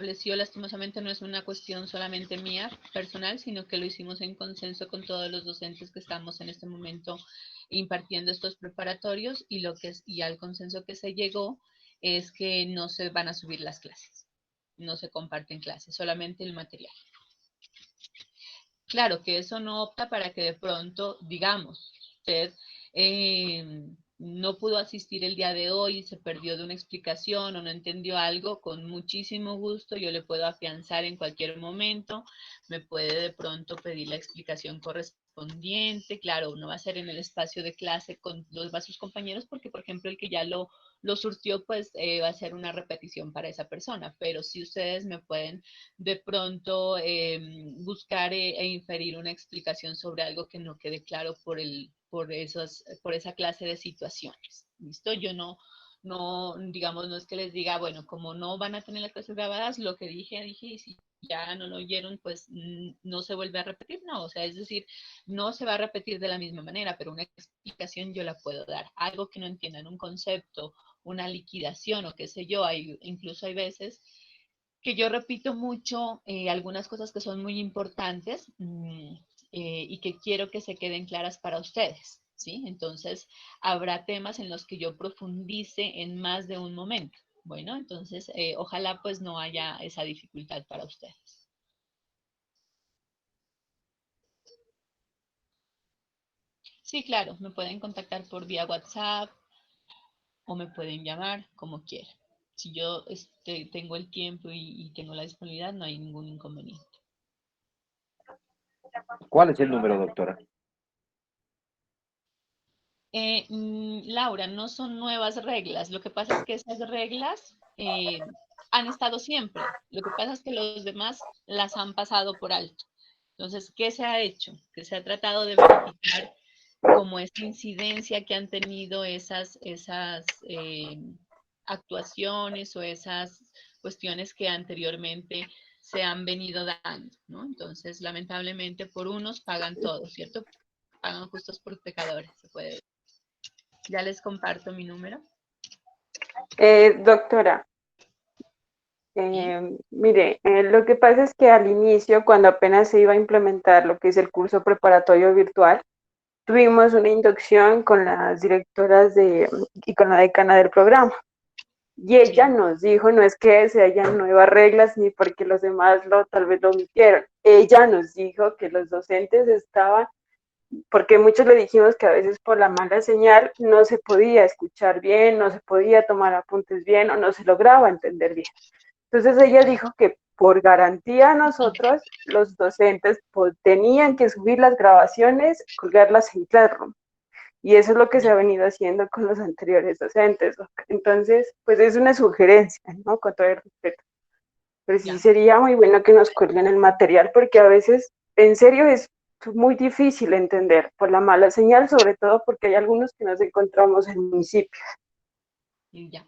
estableció, lastimosamente no es una cuestión solamente mía, personal, sino que lo hicimos en consenso con todos los docentes que estamos en este momento impartiendo estos preparatorios, y y al consenso que se llegó es que no se van a subir las clases, no se comparten clases, solamente el material. Claro que eso no opta para que de pronto, digamos, usted no pudo asistir el día de hoy, se perdió de una explicación o no entendió algo, con muchísimo gusto yo le puedo afianzar en cualquier momento, me puede de pronto pedir la explicación correspondiente. Claro, no va a ser en el espacio de clase con los sus compañeros, porque por ejemplo el que ya lo surtió, pues va a ser una repetición para esa persona, pero si ustedes me pueden de pronto buscar e inferir una explicación sobre algo que no quede claro por esa clase de situaciones. ¿Listo? Yo digamos, no es que les diga, bueno, como no van a tener las clases grabadas, lo que dije, y si ya no lo oyeron, pues no se vuelve a repetir, no, o sea, es decir, no se va a repetir de la misma manera, pero una explicación yo la puedo dar. Algo que no entiendan, un concepto, una liquidación o qué sé yo, incluso hay veces que yo repito mucho algunas cosas que son muy importantes y que quiero que se queden claras para ustedes, ¿sí? Entonces, habrá temas en los que yo profundice en más de un momento. Bueno, entonces, ojalá pues no haya esa dificultad para ustedes. Sí, claro, me pueden contactar por vía WhatsApp o me pueden llamar como quieran. Si yo tengo el tiempo y tengo la disponibilidad, no hay ningún inconveniente. ¿Cuál es el número, doctora? Laura, no son nuevas reglas. Lo que pasa es que esas reglas han estado siempre. Lo que pasa es que los demás las han pasado por alto. Entonces, ¿qué se ha hecho? Que se ha tratado de verificar como esa incidencia que han tenido esas actuaciones o esas cuestiones que anteriormente se han venido dando, ¿no? Entonces, lamentablemente, por unos pagan todos, ¿cierto? Pagan justos por pecadores, se puede decir. Ya les comparto mi número. Doctora, ¿Sí? mire, lo que pasa es que al inicio, cuando apenas se iba a implementar lo que es el curso preparatorio virtual, tuvimos una inducción con las directoras y con la decana del programa. Y ella Sí. nos dijo, no es que se hayan nuevas reglas ni porque los demás tal vez lo omitieron. Ella nos dijo que los docentes estaban, porque muchos le dijimos que a veces por la mala señal no se podía escuchar bien, no se podía tomar apuntes bien o no se lograba entender bien. Entonces ella dijo que por garantía nosotros, los docentes, tenían que subir las grabaciones, colgarlas en Classroom. Y eso es lo que se ha venido haciendo con los anteriores docentes. Entonces, pues es una sugerencia, ¿no? Con todo el respeto. Pero sí Ya. sería muy bueno que nos cuelguen el material porque a veces, en serio, es muy difícil entender por la mala señal, sobre todo porque hay algunos que nos encontramos en municipios. Ya.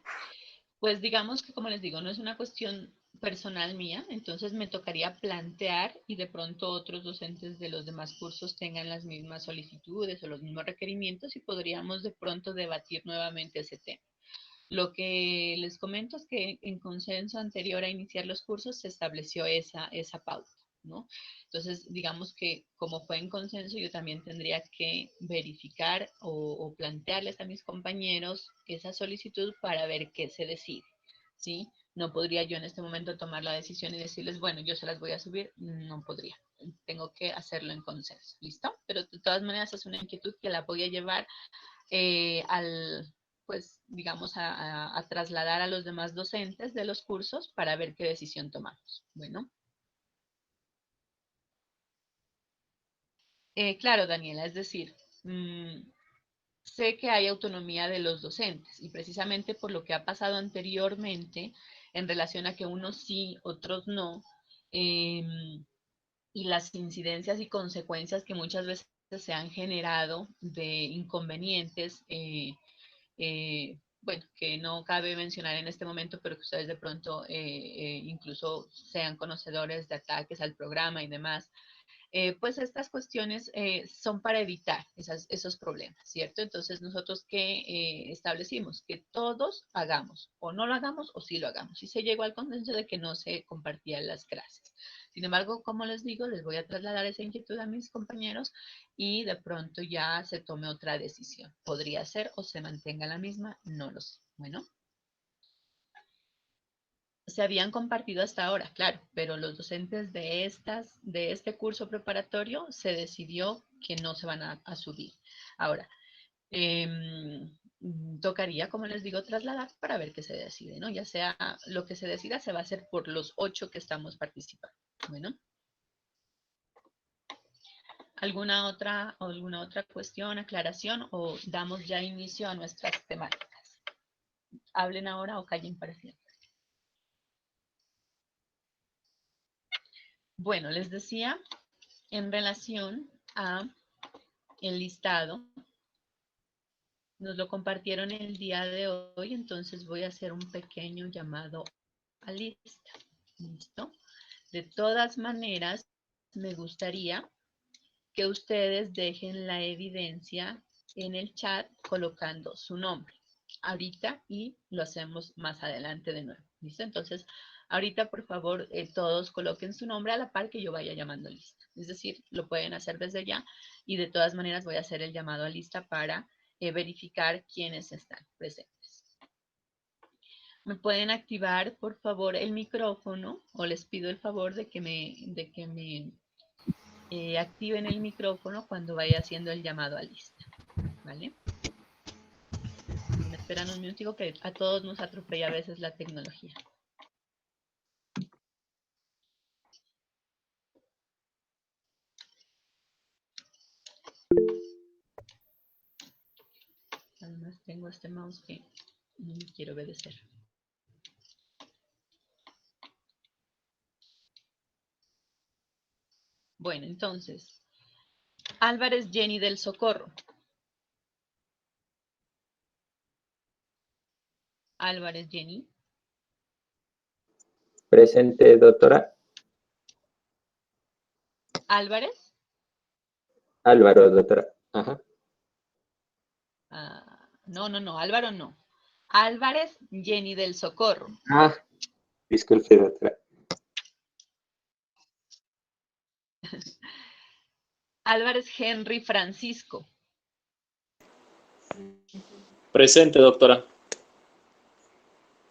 Pues digamos que, como les digo, no es una cuestión personal mía, entonces me tocaría plantear y de pronto otros docentes de los demás cursos tengan las mismas solicitudes o los mismos requerimientos y podríamos de pronto debatir nuevamente ese tema. Lo que les comento es que en consenso anterior a iniciar los cursos se estableció esa pauta, ¿no? Entonces, digamos que como fue en consenso, yo también tendría que verificar o plantearles a mis compañeros esa solicitud para ver qué se decide, ¿sí? No podría yo en este momento tomar la decisión y decirles, bueno, yo se las voy a subir, no podría. Tengo que hacerlo en consenso, ¿listo? Pero de todas maneras es una inquietud que la voy a llevar pues, digamos, a trasladar a los demás docentes de los cursos para ver qué decisión tomamos. Bueno, claro, Daniela, es decir, sé que hay autonomía de los docentes y precisamente por lo que ha pasado anteriormente en relación a que unos sí, otros no, eh, y las incidencias y consecuencias que muchas veces se han generado de inconvenientes bueno, que no cabe mencionar en este momento, pero que ustedes de pronto incluso sean conocedores de ataques al programa y demás. pues estas cuestiones son para evitar esos problemas, ¿cierto? Entonces, nosotros ¿qué establecimos? Que todos hagamos, o no lo hagamos, o sí lo hagamos. Y se llegó al consenso de que no se compartían las clases. Sin embargo, como les digo, les voy a trasladar esa inquietud a mis compañeros y de pronto ya se tome otra decisión. Podría ser o se mantenga la misma, no lo sé. Bueno. Se habían compartido hasta ahora, claro, pero los docentes de este curso preparatorio se decidió que no se van a subir. Ahora, tocaría, como les digo, trasladar para ver qué se decide, ¿no? Ya sea lo que se decida, se va a hacer por los 8 que estamos participando. Bueno. ¿Alguna otra cuestión, aclaración o damos ya inicio a nuestras temáticas? Hablen ahora o callen para siempre. Bueno, les decía, en relación a el listado, nos lo compartieron el día de hoy, entonces voy a hacer un pequeño llamado a lista. ¿Listo? De todas maneras, me gustaría que ustedes dejen la evidencia en el chat colocando su nombre ahorita y lo hacemos más adelante de nuevo. ¿Listo? Entonces, ahorita, por favor, todos coloquen su nombre a la par que yo vaya llamando a lista. Es decir, lo pueden hacer desde ya y de todas maneras voy a hacer el llamado a lista para verificar quiénes están presentes. ¿Me pueden activar, por favor, el micrófono? O les pido el favor de que me activen el micrófono cuando vaya haciendo el llamado a lista. ¿Vale? Me esperan un minutico que a todos nos atropella a veces la tecnología. Además tengo este mouse que no me quiero obedecer. Bueno, entonces, Álvarez Jenny del Socorro. Álvarez Jenny. Presente, doctora. Álvarez. Álvaro, doctora. Ajá. No, Álvaro no. Álvarez Jenny del Socorro. Ah, disculpe, doctora. Álvarez Henry Francisco. Presente, doctora.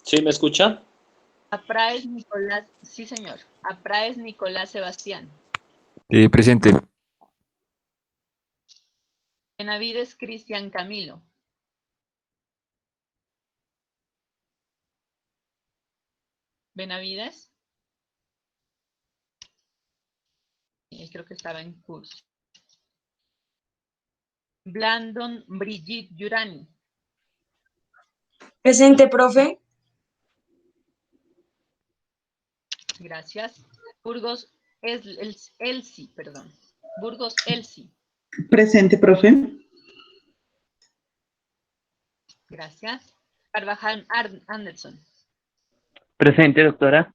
¿Sí me escucha? Apraez Nicolás, sí señor. Apraez Nicolás Sebastián. Presente. Benavides Cristian Camilo. Benavides. Él creo que estaba en curso. Blandon Brigitte Yurani. Presente, profe. Gracias. Burgos Elsie, perdón. Burgos Elsie. Presente, profe. Gracias. Carvajal Anderson. Presente, doctora.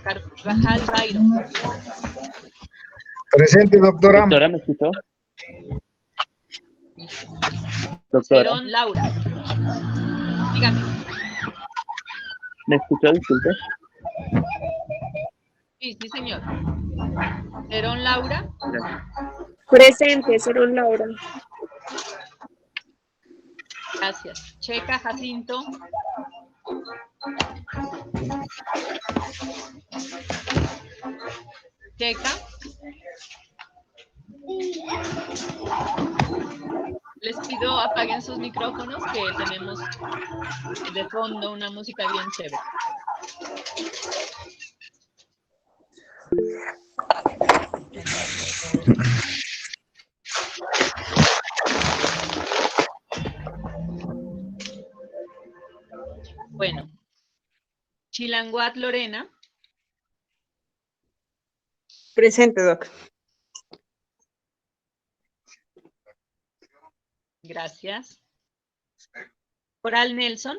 Carvajal Byron. Presente, doctora. Doctora, ¿me escuchó? Doctora. Cerón Laura. Dígame. ¿Me escuchó? Disculpe. Sí, señor. Cerón Laura. Gracias. Presente, Cerón Laura. Gracias. Checa Jacinto. Checa. Les pido apaguen sus micrófonos que tenemos de fondo una música bien chévere. Bueno, Chilanguat Lorena. Presente, doc. Gracias. Coral Nelson.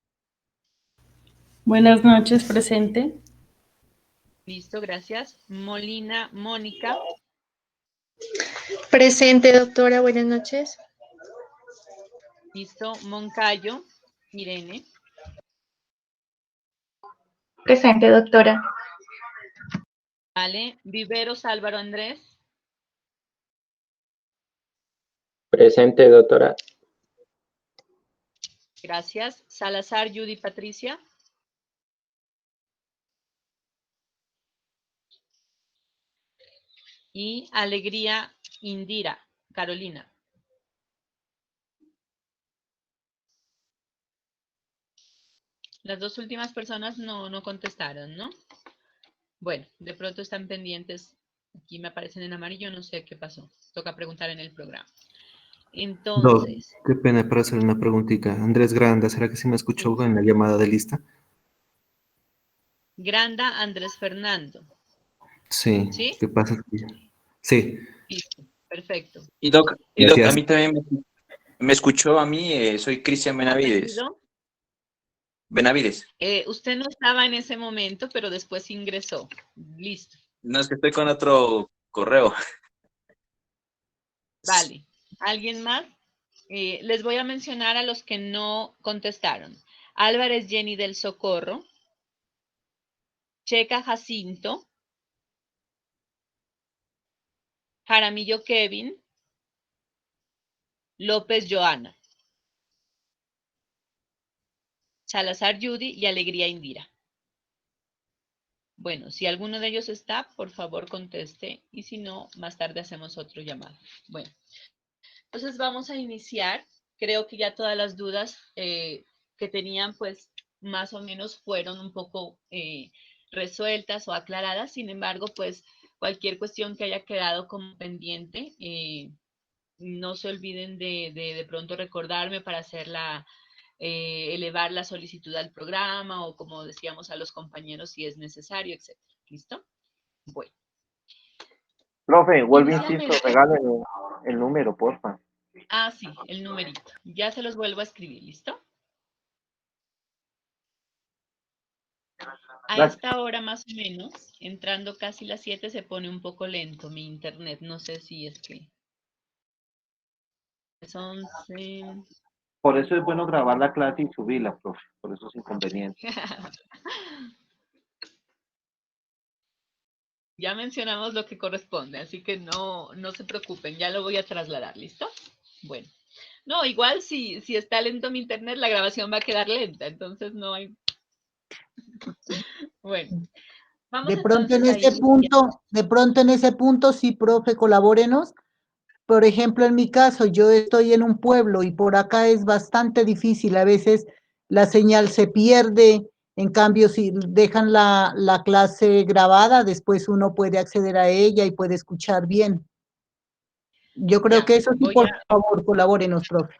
Buenas noches, presente. Listo, gracias. Molina, Mónica. Presente, doctora, buenas noches. Listo, Moncayo, Irene. Presente, doctora. Vale, Viveros, Álvaro Andrés. Presente, doctora. Gracias. Salazar, Judy, Patricia. Y Alegría, Indira, Carolina. Las dos últimas personas no contestaron, ¿no? Bueno, de pronto están pendientes. Aquí me aparecen en amarillo, no sé qué pasó. Toca preguntar en el programa. Entonces. Qué pena para hacer una preguntita. Andrés Granda, ¿será que sí me escuchó en la llamada de lista? Granda, Andrés Fernando. Sí. ¿Sí? ¿Qué pasa? Sí. Listo, perfecto. Y Doc, Gracias. a mí también me escuchó a mí, soy Cristian Benavides. ¿Apellido? Benavides. Usted no estaba en ese momento, pero después ingresó. Listo. No, es que estoy con otro correo. Vale. ¿Alguien más? Les voy a mencionar a los que no contestaron. Álvarez Jenny del Socorro. Checa Jacinto. Jaramillo Kevin. López Joana. Salazar Judy y Alegría Indira. Bueno, si alguno de ellos está, por favor conteste, y si no, más tarde hacemos otro llamado. Bueno, entonces vamos a iniciar. Creo que ya todas las dudas que tenían, pues, más o menos fueron un poco resueltas o aclaradas. Sin embargo, pues, cualquier cuestión que haya quedado como pendiente, no se olviden de pronto recordarme para hacerla, elevar la solicitud al programa o, como decíamos, a los compañeros si es necesario, etc. ¿Listo? Bueno. Profe, vuelve, insisto, Inicialmente. regáleme el número, porfa. Ah, sí, el numerito. Ya se los vuelvo a escribir, ¿listo? A esta hora más o menos, entrando casi las 7, se pone un poco lento mi internet. No sé si es que... Es 11... Por eso es bueno grabar la clase y subirla, profe. Por eso es inconveniente. Ya mencionamos lo que corresponde, así que no se preocupen, ya lo voy a trasladar, ¿listo? Bueno. No, igual si está lento mi internet, la grabación va a quedar lenta, entonces no hay... Bueno, vamos De pronto en entonces a ese punto, sí, profe, colabórenos. Por ejemplo, en mi caso, yo estoy en un pueblo y por acá es bastante difícil. A veces la señal se pierde. En cambio, si dejan la clase grabada, después uno puede acceder a ella y puede escuchar bien. Yo creo que eso sí, por favor, colabórenos, profe.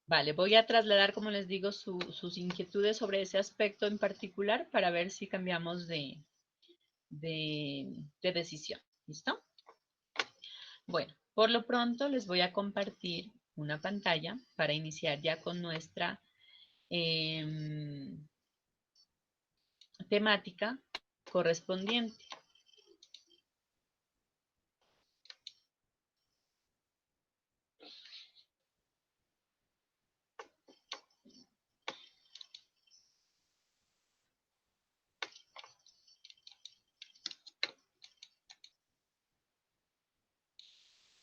Vale, voy a trasladar, como les digo, sus inquietudes sobre ese aspecto en particular para ver si cambiamos de decisión. ¿Listo? Bueno, por lo pronto les voy a compartir una pantalla para iniciar ya con nuestra temática correspondiente.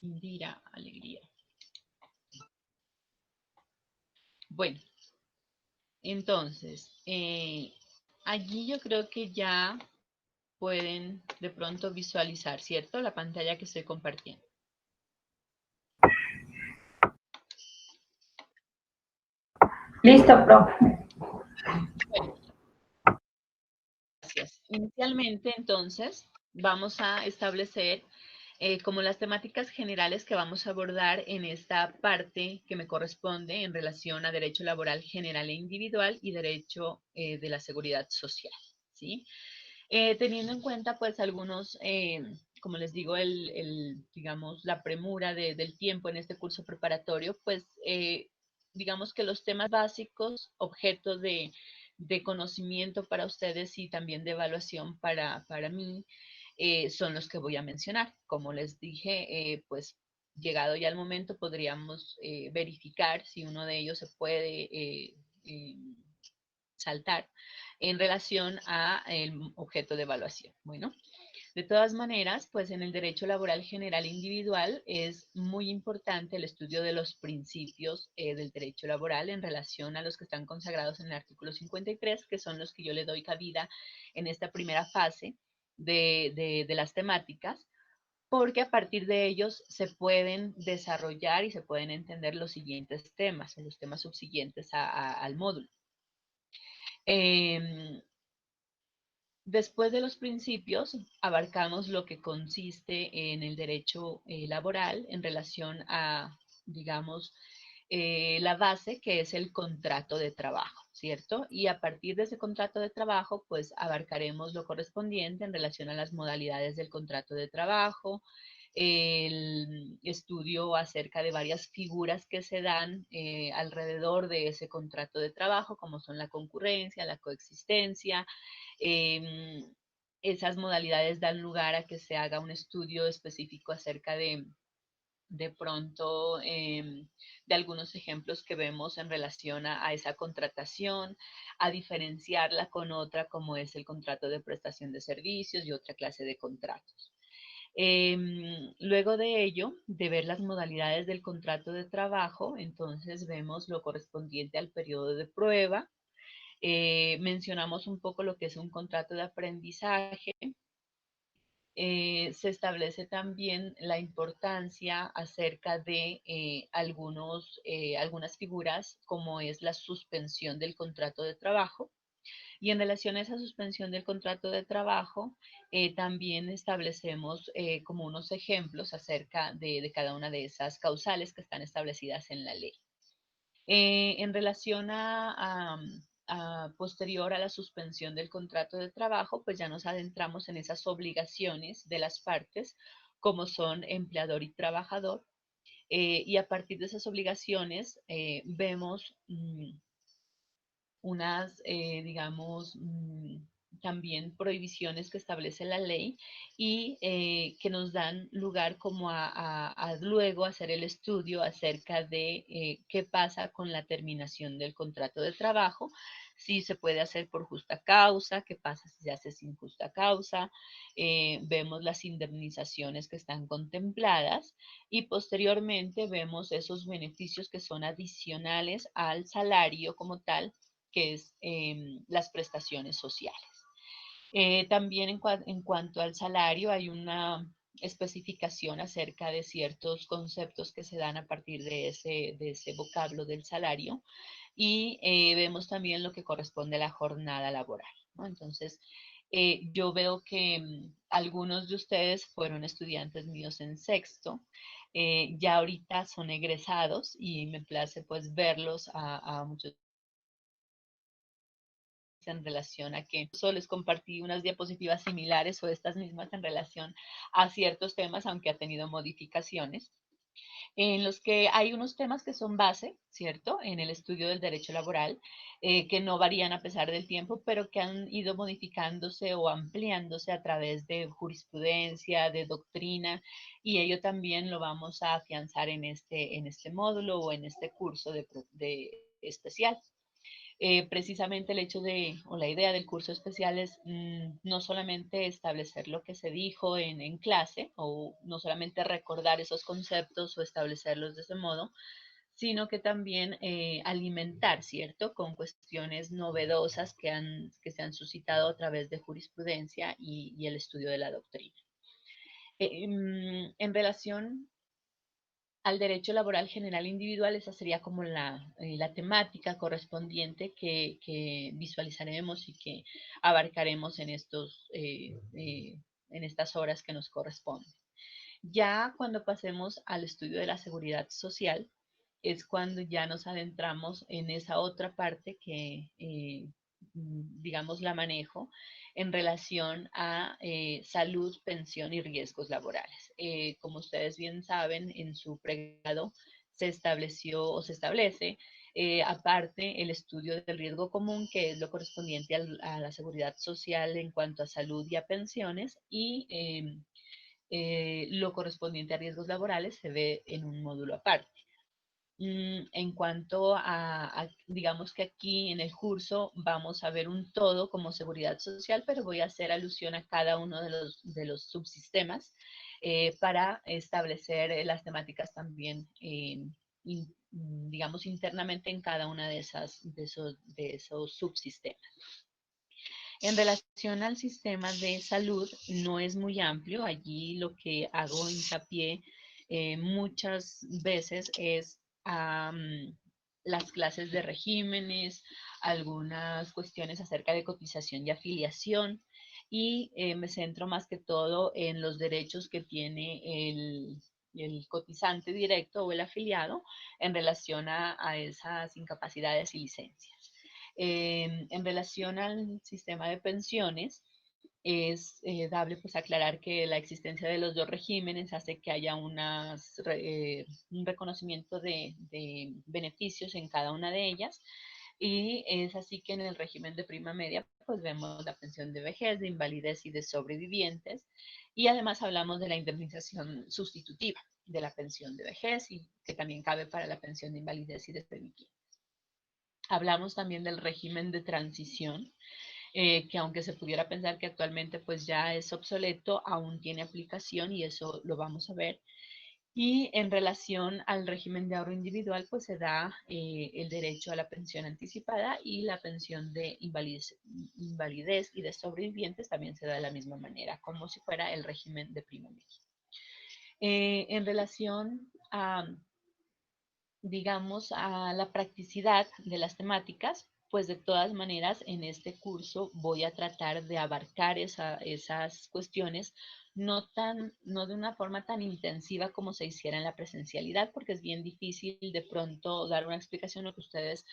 Indira, Alegría. Bueno, entonces, allí yo creo que ya pueden de pronto visualizar, ¿cierto? La pantalla que estoy compartiendo. Listo, profe. Bueno, gracias. Inicialmente, entonces, vamos a establecer como las temáticas generales que vamos a abordar en esta parte que me corresponde en relación a derecho laboral general e individual y derecho de la seguridad social, ¿sí? Teniendo en cuenta, pues, algunos, como les digo, digamos, la premura del tiempo en este curso preparatorio, pues, digamos que los temas básicos, objeto de de conocimiento para ustedes y también de evaluación para mí, son los que voy a mencionar. Como les dije, pues llegado ya el momento podríamos verificar si uno de ellos se puede saltar en relación a el objeto de evaluación. Bueno, de todas maneras, pues en el derecho laboral general individual es muy importante el estudio de los principios del derecho laboral en relación a los que están consagrados en el artículo 53, que son los que yo le doy cabida en esta primera fase de las temáticas, porque a partir de ellos se pueden desarrollar y se pueden entender los siguientes temas, o los temas subsiguientes al módulo. Después de los principios, abarcamos lo que consiste en el derecho laboral en relación a, digamos, la base, que es el contrato de trabajo, ¿cierto? Y a partir de ese contrato de trabajo, pues abarcaremos lo correspondiente en relación a las modalidades del contrato de trabajo, el estudio acerca de varias figuras que se dan alrededor de ese contrato de trabajo, como son la concurrencia, la coexistencia. Esas modalidades dan lugar a que se haga un estudio específico acerca de pronto de algunos ejemplos que vemos en relación a esa contratación, a diferenciarla con otra como es el contrato de prestación de servicios y otra clase de contratos. Luego de ello, de ver las modalidades del contrato de trabajo, entonces vemos lo correspondiente al periodo de prueba. Mencionamos un poco lo que es un contrato de aprendizaje. Se establece también la importancia acerca de algunas figuras, como es la suspensión del contrato de trabajo. Y en relación a esa suspensión del contrato de trabajo, también establecemos como unos ejemplos acerca de cada una de esas causales que están establecidas en la ley. En relación posterior a la suspensión del contrato de trabajo, pues ya nos adentramos en esas obligaciones de las partes, como son empleador y trabajador, y a partir de esas obligaciones vemos unas, digamos, también prohibiciones que establece la ley y que nos dan lugar como a luego hacer el estudio acerca de qué pasa con la terminación del contrato de trabajo, si se puede hacer por justa causa, qué pasa si se hace sin justa causa, vemos las indemnizaciones que están contempladas y posteriormente vemos esos beneficios que son adicionales al salario como tal, que es las prestaciones sociales. También en cuanto al salario, hay una especificación acerca de ciertos conceptos que se dan a partir de ese vocablo del salario y vemos también lo que corresponde a la jornada laboral, ¿no? Entonces, yo veo que algunos de ustedes fueron estudiantes míos en sexto, ya ahorita son egresados y me place pues verlos a muchos en relación a que solo les compartí unas diapositivas similares o estas mismas en relación a ciertos temas, aunque ha tenido modificaciones, en los que hay unos temas que son base, ¿cierto?, en el estudio del derecho laboral, que no varían a pesar del tiempo, pero que han ido modificándose o ampliándose a través de jurisprudencia, de doctrina, y ello también lo vamos a afianzar en este módulo o en este curso de especial. Precisamente el hecho o la idea del curso especial es no solamente establecer lo que se dijo en clase, o no solamente recordar esos conceptos o establecerlos de ese modo, sino que también alimentar, ¿cierto?, con cuestiones novedosas que se han suscitado a través de jurisprudencia y el estudio de la doctrina. En relación al derecho laboral general individual, esa sería como la temática correspondiente que visualizaremos y que abarcaremos en estas horas que nos corresponden. Ya cuando pasemos al estudio de la seguridad social, es cuando ya nos adentramos en esa otra parte que, digamos, la manejo en relación a salud, pensión y riesgos laborales. Como ustedes bien saben, en su pregrado se estableció o se establece Aparte, el estudio del riesgo común, que es lo correspondiente a la seguridad social en cuanto a salud y a pensiones, y lo correspondiente a riesgos laborales se ve en un módulo aparte. En cuanto digamos que aquí en el curso vamos a ver un todo como seguridad social, pero voy a hacer alusión a cada uno de los subsistemas para establecer las temáticas también, digamos, internamente en cada una de esos subsistemas. En relación al sistema de salud, no es muy amplio. Allí lo que hago hincapié muchas veces es las clases de regímenes, algunas cuestiones acerca de cotización y afiliación, y me centro más que todo en los derechos que tiene el cotizante directo o el afiliado en relación a esas incapacidades y licencias. En relación al sistema de pensiones, es dable pues aclarar que la existencia de los dos regímenes hace que haya un reconocimiento de beneficios en cada una de ellas, y es así que en el régimen de prima media pues vemos la pensión de vejez, de invalidez y de sobrevivientes, y además hablamos de la indemnización sustitutiva de la pensión de vejez, y que también cabe para la pensión de invalidez y de sobrevivientes. Hablamos también del régimen de transición, que aunque se pudiera pensar que actualmente pues ya es obsoleto, aún tiene aplicación, y eso lo vamos a ver. Y en relación al régimen de ahorro individual, pues se da el derecho a la pensión anticipada, y la pensión de invalidez y de sobrevivientes también se da de la misma manera, como si fuera el régimen de prima media. En relación a, digamos, a la practicidad de las temáticas, pues de todas maneras en este curso voy a tratar de abarcar esas cuestiones, no de una forma tan intensiva como se hiciera en la presencialidad, porque es bien difícil de pronto dar una explicación o que ustedes,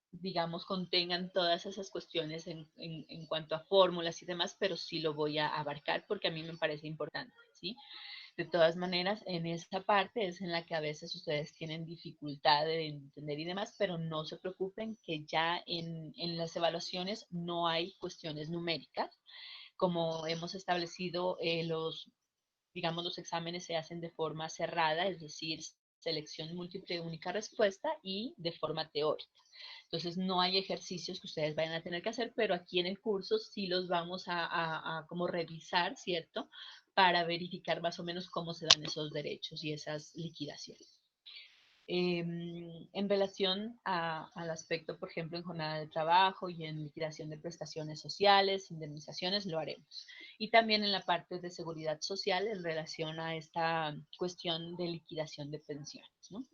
digamos, contengan todas esas cuestiones en cuanto a fórmulas y demás, pero sí lo voy a abarcar porque a mí me parece importante, ¿sí? De todas maneras, en esta parte es en la que a veces ustedes tienen dificultad de entender y demás, pero no se preocupen que ya en las evaluaciones no hay cuestiones numéricas. Como hemos establecido, digamos, los exámenes se hacen de forma cerrada, es decir, selección múltiple de única respuesta y de forma teórica. Entonces no hay ejercicios que ustedes vayan a tener que hacer, pero aquí en el curso sí los vamos a como revisar, ¿cierto? Para verificar más o menos cómo se dan esos derechos y esas liquidaciones. En relación al aspecto, por ejemplo, en jornada de trabajo y en liquidación de prestaciones sociales, indemnizaciones, lo haremos. Y también en la parte de seguridad social en relación a esta cuestión de liquidación de pensiones, ¿no?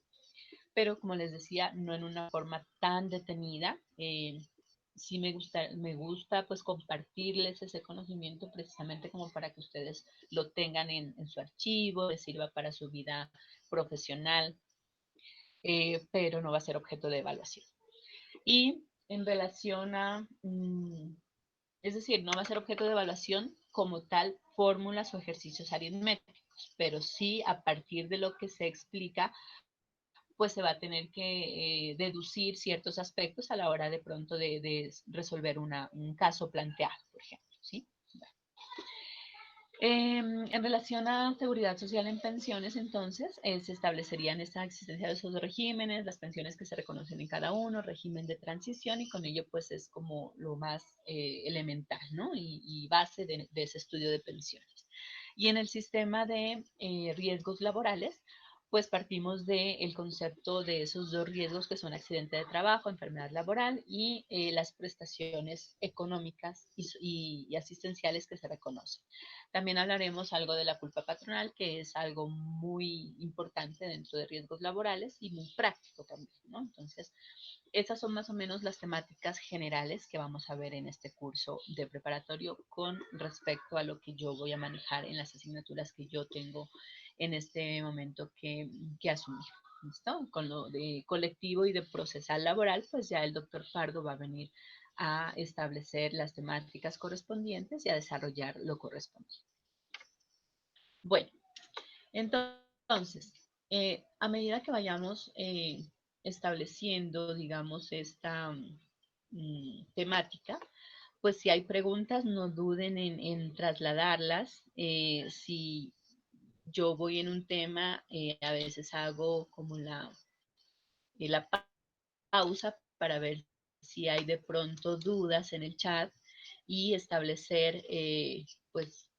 Pero como les decía, no en una forma tan detenida. Sí me gusta pues compartirles ese conocimiento precisamente como para que ustedes lo tengan en su archivo, les sirva para su vida profesional, pero no va a ser objeto de evaluación. Y en relación a, es decir, no va a ser objeto de evaluación como tal fórmulas o ejercicios aritméticos, pero sí a partir de lo que se explica, pues se va a tener que deducir ciertos aspectos a la hora de pronto de resolver un caso planteado, por ejemplo, ¿sí? Bueno. En relación a seguridad social en pensiones, entonces, se establecerían esta existencia de esos dos regímenes, las pensiones que se reconocen en cada uno, régimen de transición, y con ello pues es como lo más elemental, ¿no? Y base de ese estudio de pensiones. Y en el sistema de riesgos laborales, pues partimos del concepto de esos dos riesgos que son accidente de trabajo, enfermedad laboral y las prestaciones económicas y asistenciales que se reconocen. También hablaremos algo de la culpa patronal, que es algo muy importante dentro de riesgos laborales y muy práctico también, ¿no? Entonces, esas son más o menos las temáticas generales que vamos a ver en este curso de preparatorio con respecto a lo que yo voy a manejar en las asignaturas que yo tengo en este momento que asumir. ¿Listo? Con lo de colectivo y de procesal laboral, pues ya el doctor Pardo va a venir a establecer las temáticas correspondientes y a desarrollar lo correspondiente. Bueno, entonces, A medida que vayamos estableciendo, digamos, esta temática, pues si hay preguntas, no duden en trasladarlas. Si yo voy en un tema, a veces hago como la pausa para ver si hay de pronto dudas en el chat y establecer pues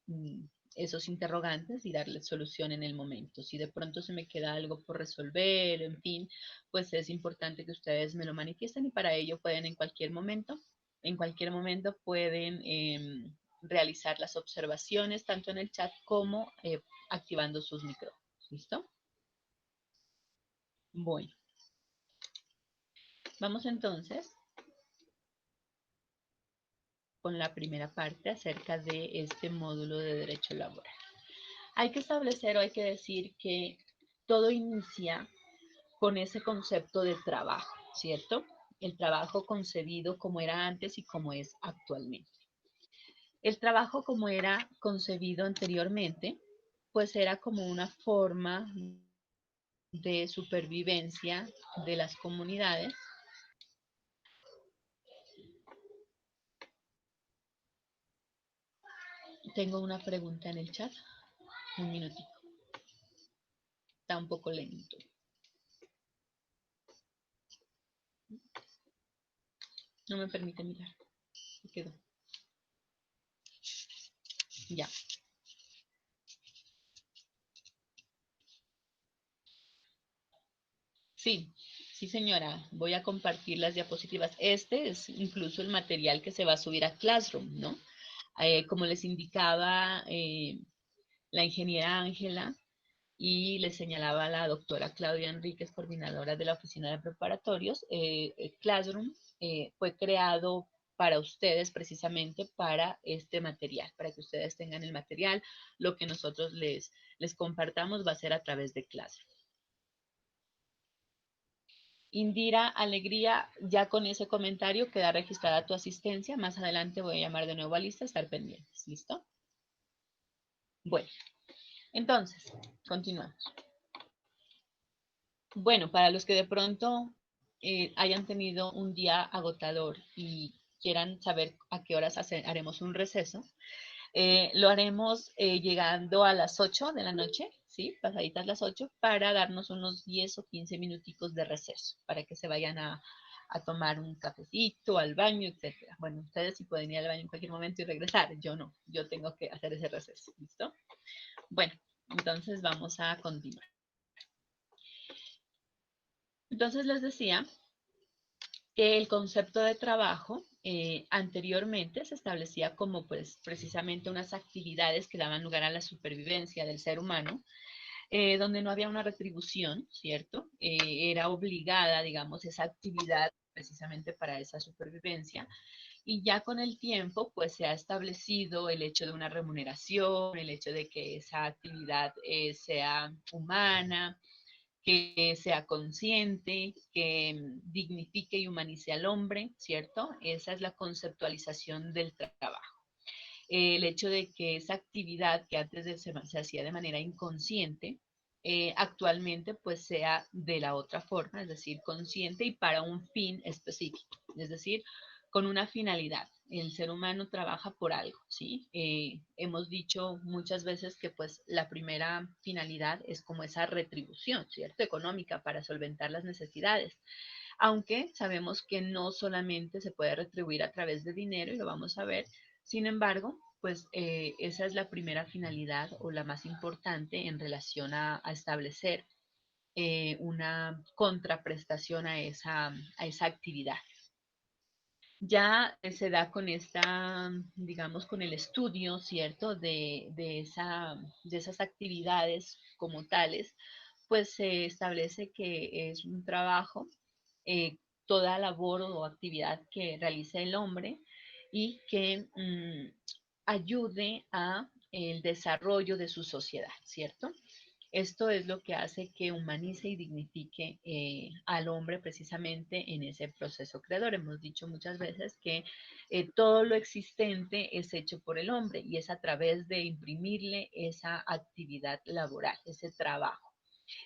esos interrogantes y darles solución en el momento. Si de pronto se me queda algo por resolver, en fin, pues es importante que ustedes me lo manifiesten y para ello pueden en cualquier momento pueden realizar las observaciones tanto en el chat como activando sus micrófonos. ¿Listo? Bueno, vamos entonces con la primera parte acerca de este módulo de derecho laboral. Hay que establecer o hay que decir que todo inicia con ese concepto de trabajo, ¿cierto? El trabajo concebido como era antes y como es actualmente. El trabajo como era concebido anteriormente, pues era como una forma de supervivencia de las comunidades. Tengo una pregunta en el chat. Un minutito. Está un poco lento. No me permite mirar. Se quedó. Ya. Sí, sí señora. Voy a compartir las diapositivas. Este es incluso el material que se va a subir a Classroom, ¿no? Como les indicaba la ingeniera Ángela y les señalaba la doctora Claudia Enríquez, coordinadora de la Oficina de Preparatorios, Classroom fue creado para ustedes precisamente para este material, para que ustedes tengan el material. Lo que nosotros les compartamos va a ser a través de Classroom. Indira Alegría, ya con ese comentario queda registrada tu asistencia. Más adelante voy a llamar de nuevo a lista, estar pendientes. ¿Listo? Bueno, entonces, continuamos. Bueno, para los que de pronto hayan tenido un día agotador y quieran saber a qué horas haremos un receso, lo haremos llegando a las 8 de la noche, ¿sí? Pasaditas las 8, para darnos unos 10 o 15 minuticos de receso, para que se vayan a tomar un cafecito, al baño, etcétera. Bueno, ustedes sí pueden ir al baño en cualquier momento y regresar, yo no, yo tengo que hacer ese receso, ¿listo? Bueno, entonces vamos a continuar. Entonces les decía que el concepto de trabajo anteriormente se establecía como pues precisamente unas actividades que daban lugar a la supervivencia del ser humano, donde no había una retribución, ¿cierto? Era obligada, digamos, esa actividad precisamente para esa supervivencia. Y ya con el tiempo, pues se ha establecido el hecho de una remuneración, el hecho de que esa actividad sea humana, que sea consciente, que dignifique y humanice al hombre, ¿cierto? Esa es la conceptualización del trabajo. El hecho de que esa actividad que antes se hacía de manera inconsciente, actualmente pues sea de la otra forma, es decir, consciente y para un fin específico, es decir, con una finalidad. El ser humano trabaja por algo, ¿sí? Hemos dicho muchas veces que pues la primera finalidad es como esa retribución, ¿cierto? Económica para solventar las necesidades. Aunque sabemos que no solamente se puede retribuir a través de dinero, y lo vamos a ver, sin embargo, pues esa es la primera finalidad o la más importante en relación a establecer una contraprestación a esa actividad. Ya se da con esta, digamos, con el estudio, ¿cierto?, de esas actividades como tales, pues se establece que es un trabajo, toda labor o actividad que realice el hombre y que ayude a el desarrollo de su sociedad, ¿cierto? Esto es lo que hace que humanice y dignifique al hombre precisamente en ese proceso creador. Hemos dicho muchas veces que todo lo existente es hecho por el hombre y es a través de imprimirle esa actividad laboral, ese trabajo.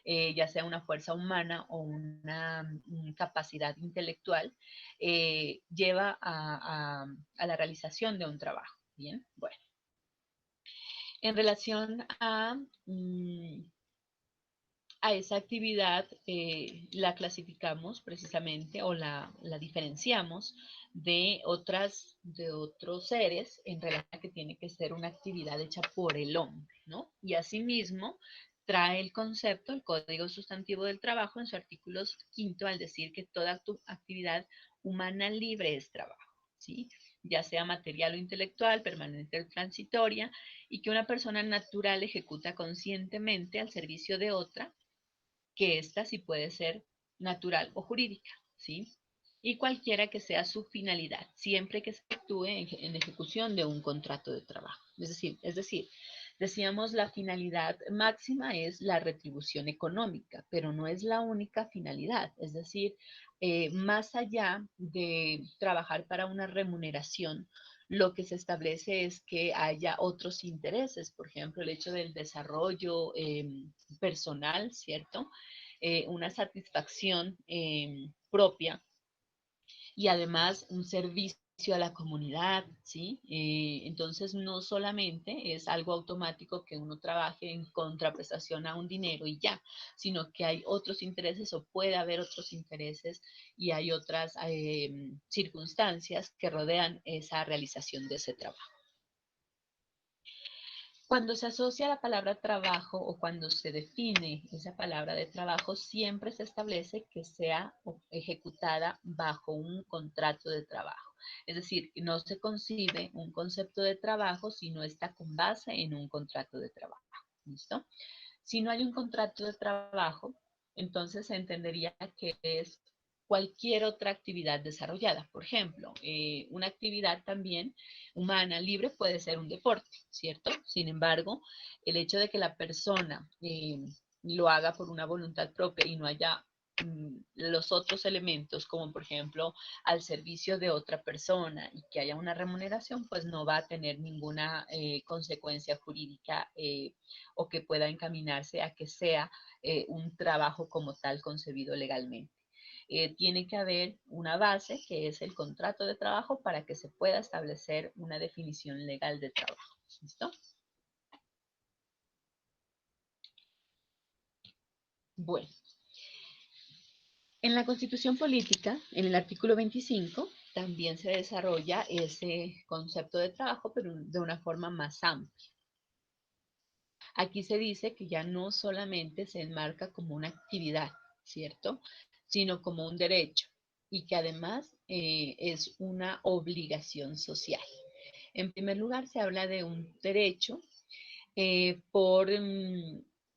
ya sea una fuerza humana o una capacidad intelectual, lleva a la realización de un trabajo. Bien, bueno. En relación a esa actividad, la clasificamos precisamente o la diferenciamos de otros seres en relación a que tiene que ser una actividad hecha por el hombre, ¿no? Y asimismo trae el concepto, el Código Sustantivo del Trabajo en su artículo 5 al decir que toda actividad humana libre es trabajo, ¿sí? Ya sea material o intelectual, permanente o transitoria, y que una persona natural ejecuta conscientemente al servicio de otra, que ésta sí puede ser natural o jurídica, ¿sí? Y cualquiera que sea su finalidad, siempre que se actúe en ejecución de un contrato de trabajo. Es decir, decíamos la finalidad máxima es la retribución económica, pero no es la única finalidad. Es decir, más allá de trabajar para una remuneración, lo que se establece es que haya otros intereses, por ejemplo, el hecho del desarrollo personal, ¿cierto? Una satisfacción propia y además un servicio a la comunidad, ¿sí? Entonces no solamente es algo automático que uno trabaje en contraprestación a un dinero y ya, sino que hay otros intereses o puede haber otros intereses y hay otras circunstancias que rodean esa realización de ese trabajo. Cuando se asocia la palabra trabajo o cuando se define esa palabra de trabajo, siempre se establece que sea ejecutada bajo un contrato de trabajo. Es decir, no se concibe un concepto de trabajo si no está con base en un contrato de trabajo. ¿Listo? Si no hay un contrato de trabajo, entonces se entendería que es cualquier otra actividad desarrollada. Por ejemplo, una actividad también humana libre puede ser un deporte, ¿cierto? Sin embargo, el hecho de que la persona lo haga por una voluntad propia y no haya los otros elementos, como por ejemplo al servicio de otra persona y que haya una remuneración, pues no va a tener ninguna consecuencia jurídica o que pueda encaminarse a que sea un trabajo como tal concebido legalmente. Tiene que haber una base que es el contrato de trabajo para que se pueda establecer una definición legal de trabajo. ¿Listo? Bueno, en la Constitución Política, en el artículo 25, también se desarrolla ese concepto de trabajo, pero de una forma más amplia. Aquí se dice que ya no solamente se enmarca como una actividad, ¿cierto? Sino como un derecho y que además es una obligación social. En primer lugar, se habla de un derecho por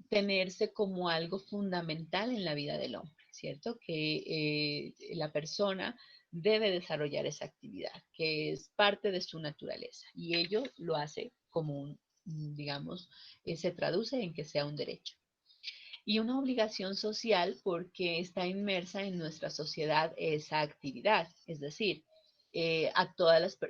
tenerse como algo fundamental en la vida del hombre, ¿cierto? Que la persona debe desarrollar esa actividad, que es parte de su naturaleza y ello lo hace como un, digamos, se traduce en que sea un derecho. Y una obligación social porque está inmersa en nuestra sociedad esa actividad, es decir,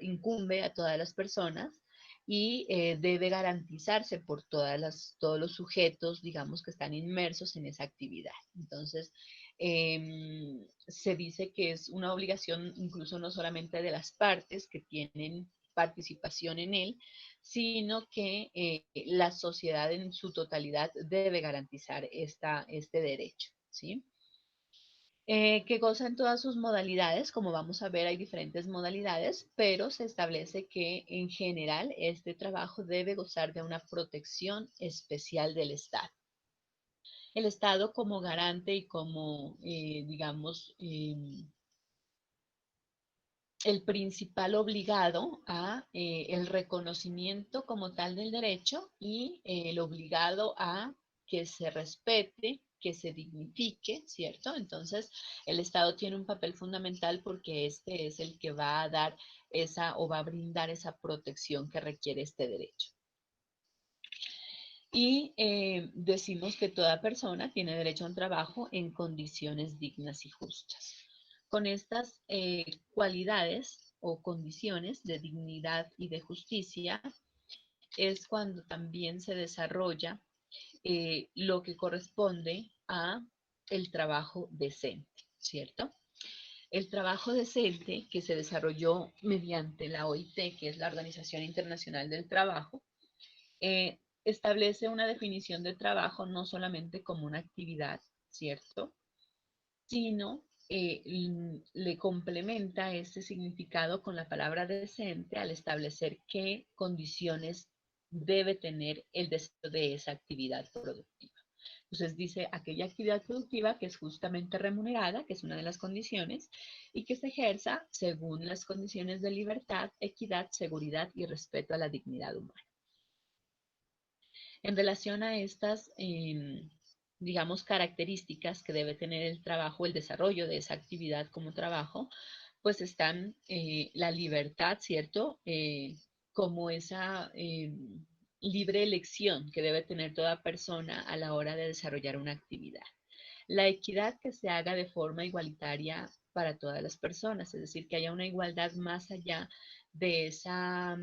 incumbe a todas las personas y debe garantizarse por todos los sujetos, digamos, que están inmersos en esa actividad. Entonces, se dice que es una obligación incluso no solamente de las partes que tienen participación en él, sino que la sociedad en su totalidad debe garantizar este derecho, ¿sí? Que goza en todas sus modalidades, como vamos a ver hay diferentes modalidades, pero se establece que en general este trabajo debe gozar de una protección especial del Estado. El Estado como garante y como, digamos, el principal obligado a el reconocimiento como tal del derecho y el obligado a que se respete, que se dignifique, ¿cierto? Entonces, el Estado tiene un papel fundamental porque este es el que va a dar esa o va a brindar esa protección que requiere este derecho. Y decimos que toda persona tiene derecho a un trabajo en condiciones dignas y justas. Con estas cualidades o condiciones de dignidad y de justicia es cuando también se desarrolla lo que corresponde a el trabajo decente, ¿cierto? El trabajo decente que se desarrolló mediante la OIT, que es la Organización Internacional del Trabajo, establece una definición de trabajo no solamente como una actividad, ¿cierto? Sino le complementa este significado con la palabra decente al establecer qué condiciones debe tener el desarrollo de esa actividad productiva. Entonces dice aquella actividad productiva que es justamente remunerada, que es una de las condiciones, y que se ejerza según las condiciones de libertad, equidad, seguridad y respeto a la dignidad humana. En relación a estas, digamos, características que debe tener el trabajo, el desarrollo de esa actividad como trabajo, pues están la libertad, ¿cierto? Como esa libre elección que debe tener toda persona a la hora de desarrollar una actividad. La equidad, que se haga de forma igualitaria para todas las personas, es decir, que haya una igualdad más allá de esa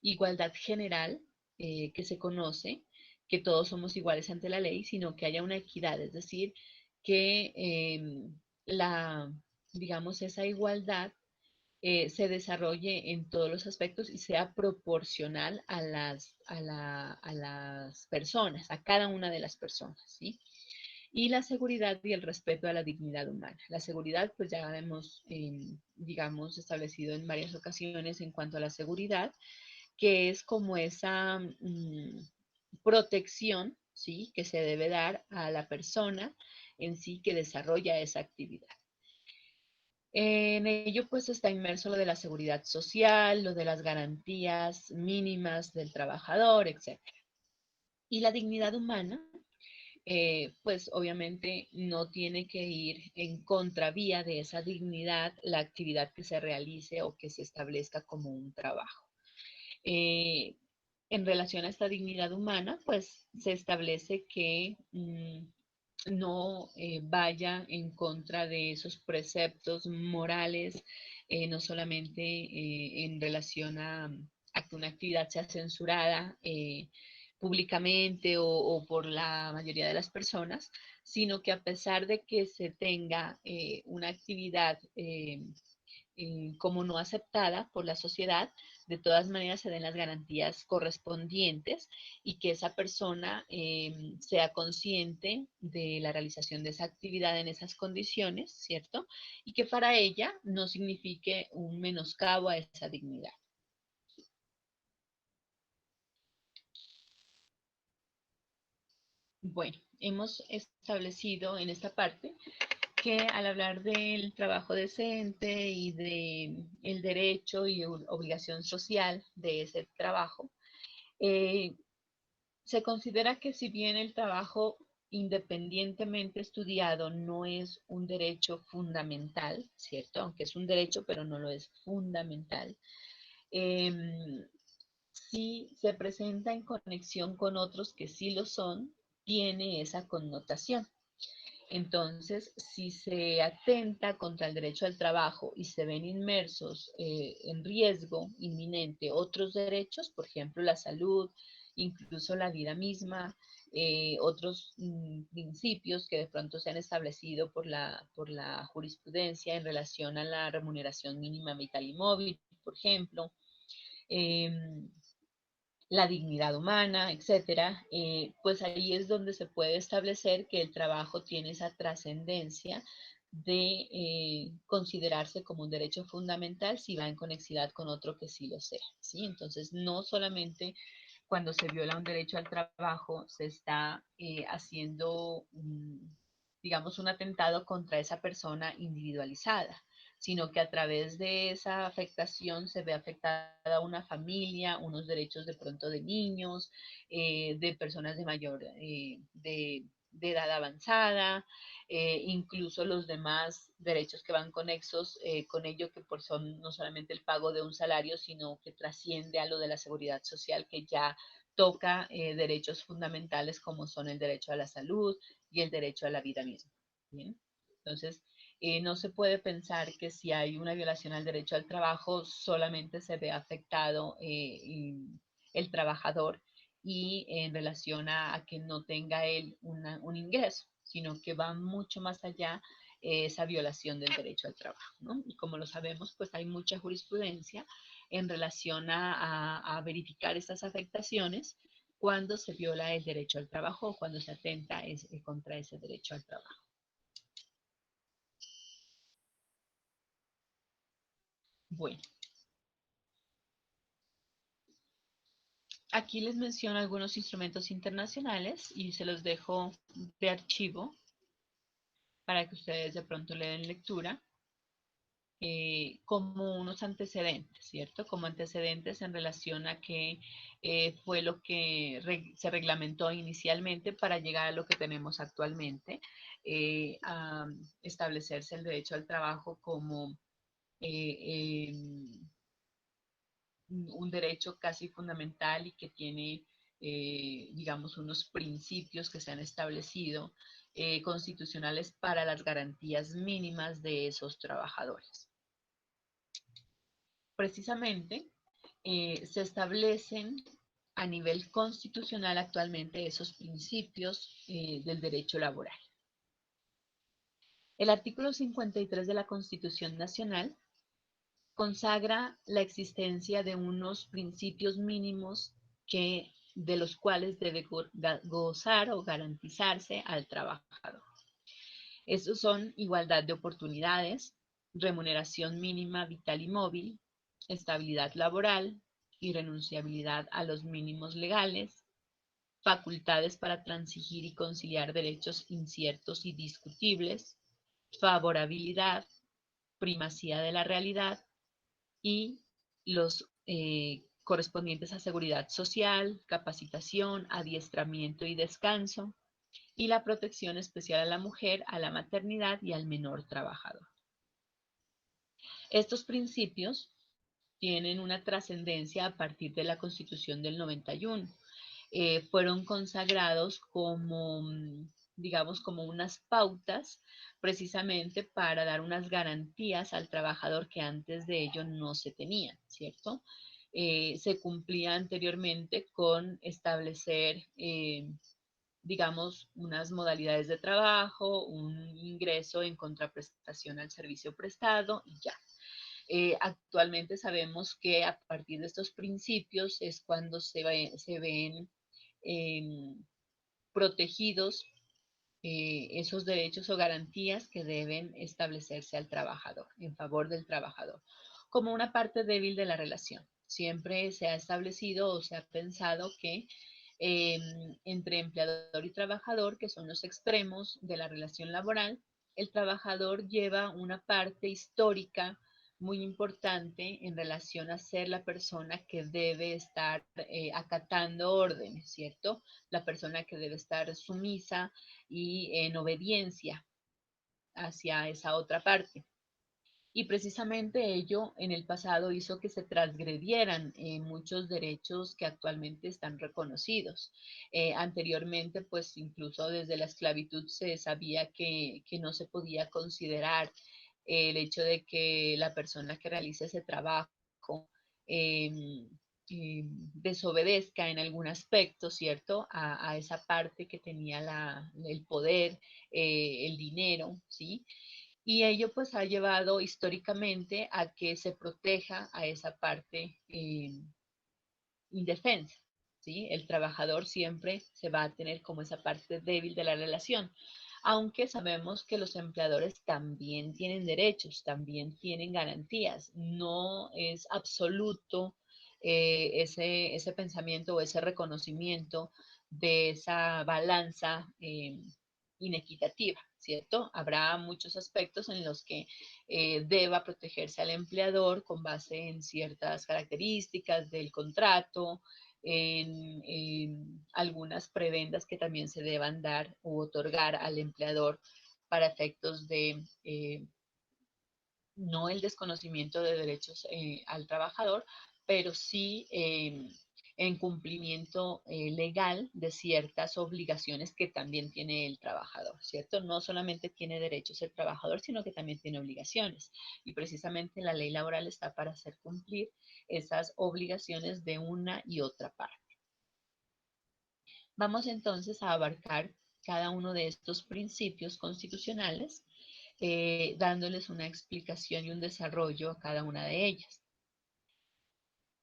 igualdad general que se conoce, que todos somos iguales ante la ley, sino que haya una equidad, es decir, que digamos, esa igualdad se desarrolle en todos los aspectos y sea proporcional a las personas, a cada una de las personas, ¿sí? Y la seguridad y el respeto a la dignidad humana. La seguridad, pues ya hemos, digamos, establecido en varias ocasiones en cuanto a la seguridad, que es como esa protección, ¿sí?, que se debe dar a la persona en sí que desarrolla esa actividad. En ello pues está inmerso lo de la seguridad social, lo de las garantías mínimas del trabajador, etc. Y la dignidad humana, pues obviamente no tiene que ir en contravía de esa dignidad la actividad que se realice o que se establezca como un trabajo. En relación a esta dignidad humana, pues se establece que no vaya en contra de esos preceptos morales, no solamente en relación a que una actividad sea censurada públicamente o por la mayoría de las personas, sino que a pesar de que se tenga una actividad como no aceptada por la sociedad, de todas maneras se den las garantías correspondientes y que esa persona sea consciente de la realización de esa actividad en esas condiciones, ¿cierto? Y que para ella no signifique un menoscabo a esa dignidad. Bueno, hemos establecido en esta parte que al hablar del trabajo decente y de el derecho y obligación social de ese trabajo, se considera que si bien el trabajo independientemente estudiado no es un derecho fundamental, ¿cierto? Aunque es un derecho, pero no lo es fundamental. Si se presenta en conexión con otros que sí lo son, tiene esa connotación. Entonces, si se atenta contra el derecho al trabajo y se ven inmersos en riesgo inminente otros derechos, por ejemplo, la salud, incluso la vida misma, otros principios que de pronto se han establecido por la jurisprudencia en relación a la remuneración mínima vital y móvil, por ejemplo, la dignidad humana, etcétera, pues ahí es donde se puede establecer que el trabajo tiene esa trascendencia de considerarse como un derecho fundamental si va en conexidad con otro que sí lo sea, ¿sí? Entonces, no solamente cuando se viola un derecho al trabajo se está haciendo, digamos, un atentado contra esa persona individualizada, sino que a través de esa afectación se ve afectada una familia, unos derechos de pronto de niños, de personas de mayor, de edad avanzada, incluso los demás derechos que van conexos con ello, que son no solamente el pago de un salario, sino que trasciende a lo de la seguridad social, que ya toca derechos fundamentales como son el derecho a la salud y el derecho a la vida misma. ¿Bien? Entonces, no se puede pensar que si hay una violación al derecho al trabajo solamente se ve afectado el trabajador y en relación a que no tenga él un ingreso, sino que va mucho más allá esa violación del derecho al trabajo, ¿no? Y como lo sabemos, pues hay mucha jurisprudencia en relación a verificar estas afectaciones cuando se viola el derecho al trabajo o cuando se atenta contra ese derecho al trabajo. Bueno, aquí les menciono algunos instrumentos internacionales y se los dejo de archivo para que ustedes de pronto le den lectura. Como unos antecedentes, ¿cierto? Como antecedentes en relación a qué fue lo que se reglamentó inicialmente para llegar a lo que tenemos actualmente, a establecerse el derecho al trabajo como un derecho casi fundamental y que tiene, digamos, unos principios que se han establecido constitucionales para las garantías mínimas de esos trabajadores. Precisamente, se establecen a nivel constitucional actualmente esos principios del derecho laboral. El artículo 53 de la Constitución Nacional consagra la existencia de unos principios mínimos de los cuales debe gozar o garantizarse al trabajador. Estos son igualdad de oportunidades, remuneración mínima vital y móvil, estabilidad laboral, irrenunciabilidad a los mínimos legales, facultades para transigir y conciliar derechos inciertos y discutibles, favorabilidad, primacía de la realidad y los correspondientes a seguridad social, capacitación, adiestramiento y descanso, y la protección especial a la mujer, a la maternidad y al menor trabajador. Estos principios tienen una trascendencia a partir de la Constitución del 91. Fueron consagrados como, digamos, como unas pautas precisamente para dar unas garantías al trabajador que antes de ello no se tenían, ¿cierto? Se cumplía anteriormente con establecer, digamos, unas modalidades de trabajo, un ingreso en contraprestación al servicio prestado y ya. Actualmente sabemos que a partir de estos principios es cuando se ven protegidos esos derechos o garantías que deben establecerse al trabajador, en favor del trabajador, como una parte débil de la relación. Siempre se ha establecido o se ha pensado que entre empleador y trabajador, que son los extremos de la relación laboral, el trabajador lleva una parte histórica muy importante en relación a ser la persona que debe estar acatando órdenes, ¿cierto? La persona que debe estar sumisa y en obediencia hacia esa otra parte. Y precisamente ello en el pasado hizo que se transgredieran muchos derechos que actualmente están reconocidos. Anteriormente, pues incluso desde la esclavitud se sabía que no se podía considerar el hecho de que la persona que realiza ese trabajo desobedezca en algún aspecto, ¿cierto? A esa parte que tenía el poder, el dinero, ¿sí? Y ello pues ha llevado históricamente a que se proteja a esa parte indefensa, ¿sí? El trabajador siempre se va a tener como esa parte débil de la relación, aunque sabemos que los empleadores también tienen derechos, también tienen garantías, no es absoluto ese pensamiento o ese reconocimiento de esa balanza inequitativa, ¿cierto? Habrá muchos aspectos en los que deba protegerse al empleador con base en ciertas características del contrato, en algunas prebendas que también se deban dar u otorgar al empleador para efectos de no el desconocimiento de derechos al trabajador, pero sí en cumplimiento legal de ciertas obligaciones que también tiene el trabajador, ¿cierto? No solamente tiene derechos el trabajador, sino que también tiene obligaciones. Y precisamente la ley laboral está para hacer cumplir esas obligaciones de una y otra parte. Vamos entonces a abarcar cada uno de estos principios constitucionales, dándoles una explicación y un desarrollo a cada una de ellas.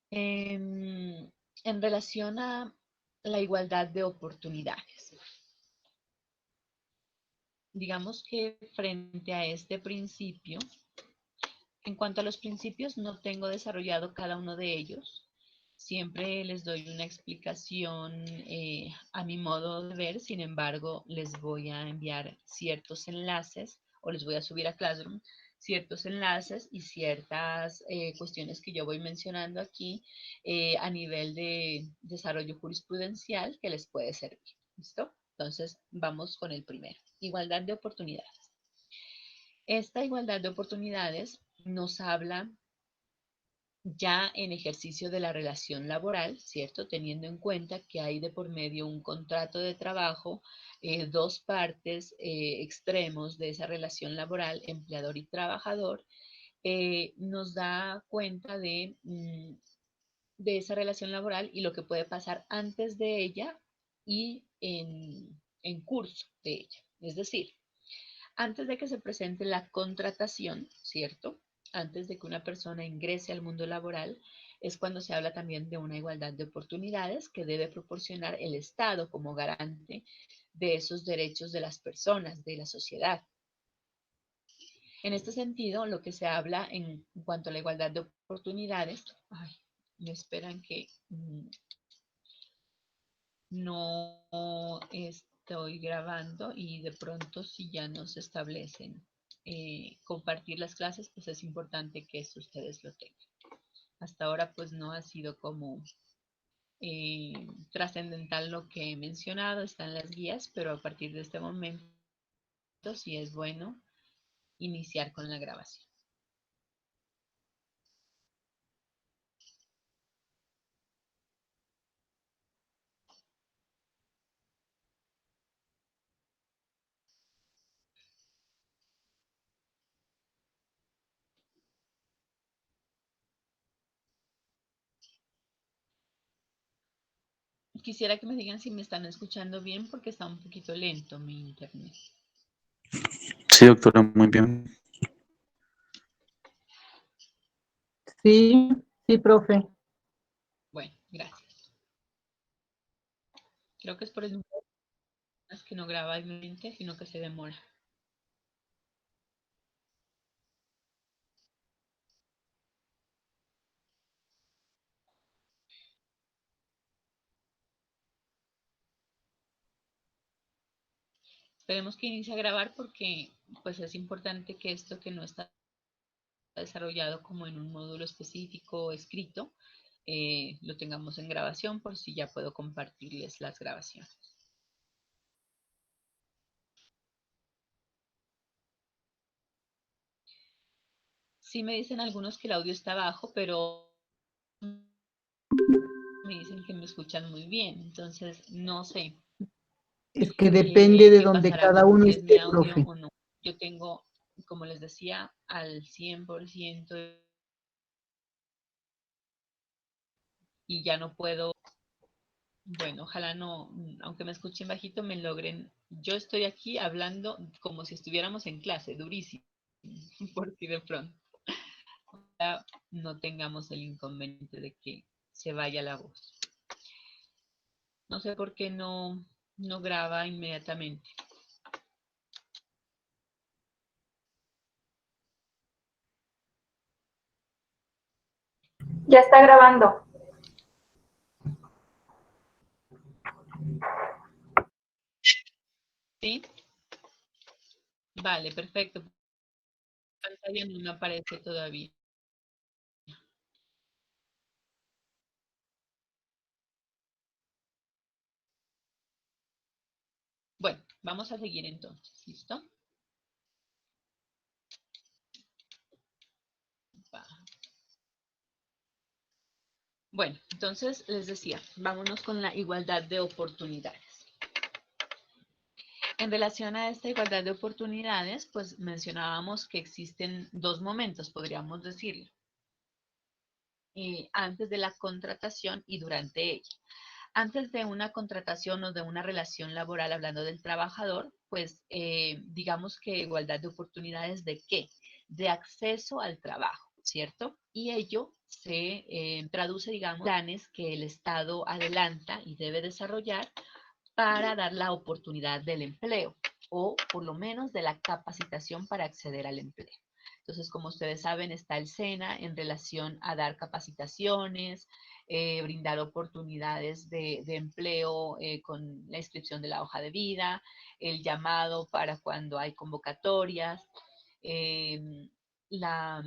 En relación a la igualdad de oportunidades. Digamos que frente a este principio, en cuanto a los principios, no tengo desarrollado cada uno de ellos. Siempre les doy una explicación a mi modo de ver, sin embargo, les voy a enviar ciertos enlaces o les voy a subir a Classroom ciertos enlaces y ciertas cuestiones que yo voy mencionando aquí a nivel de desarrollo jurisprudencial que les puede servir. ¿Listo? Entonces, vamos con el primero. Igualdad de oportunidades. Esta igualdad de oportunidades nos habla ya en ejercicio de la relación laboral, ¿cierto? Teniendo en cuenta que hay de por medio un contrato de trabajo, dos partes extremos de esa relación laboral, empleador y trabajador, nos da cuenta de esa relación laboral y lo que puede pasar antes de ella y en curso de ella. Es decir, antes de que se presente la contratación, ¿cierto? Antes de que una persona ingrese al mundo laboral, es cuando se habla también de una igualdad de oportunidades que debe proporcionar el Estado como garante de esos derechos de las personas, de la sociedad. En este sentido, lo que se habla en cuanto a la igualdad de oportunidades, me esperan que no estoy grabando y de pronto si ya nos establecen compartir las clases, pues es importante que eso ustedes lo tengan. Hasta ahora pues no ha sido como trascendental lo que he mencionado, están las guías, pero a partir de este momento sí es bueno iniciar con la grabación. Quisiera que me digan si me están escuchando bien porque está un poquito lento mi internet. Sí, doctora, muy bien. Sí, sí, profe. Bueno, gracias. Creo que es por el número de personas que no graba igualmente, sino que se demora. Esperemos que inicie a grabar porque pues es importante que esto que no está desarrollado como en un módulo específico escrito, lo tengamos en grabación por si ya puedo compartirles las grabaciones. Sí me dicen algunos que el audio está bajo, pero me dicen que me escuchan muy bien, entonces no sé Es que depende de qué donde pasará cada con uno si es mi esté, audio profe. o no. Yo tengo, como les decía, al 100% y ya no puedo. Bueno, ojalá no, aunque me escuchen bajito, me logren. Yo estoy aquí hablando como si estuviéramos en clase, durísimo, por si de pronto ya no tengamos el inconveniente de que se vaya la voz. No sé por qué no graba inmediatamente. Ya está grabando. ¿Sí? Vale, perfecto. Pantalla no me aparece todavía. Bueno, vamos a seguir entonces, ¿listo? Va. Bueno, entonces les decía, vámonos con la igualdad de oportunidades. En relación a esta igualdad de oportunidades, pues mencionábamos que existen dos momentos, podríamos decirlo, antes de la contratación y durante ella. Antes de una contratación o de una relación laboral, hablando del trabajador, pues digamos que igualdad de oportunidades ¿de qué? De acceso al trabajo, ¿cierto? Y ello se traduce, digamos, en planes que el Estado adelanta y debe desarrollar para dar la oportunidad del empleo o por lo menos de la capacitación para acceder al empleo. Entonces, como ustedes saben, está el SENA en relación a dar capacitaciones, brindar oportunidades de empleo con la inscripción de la hoja de vida, el llamado para cuando hay convocatorias, la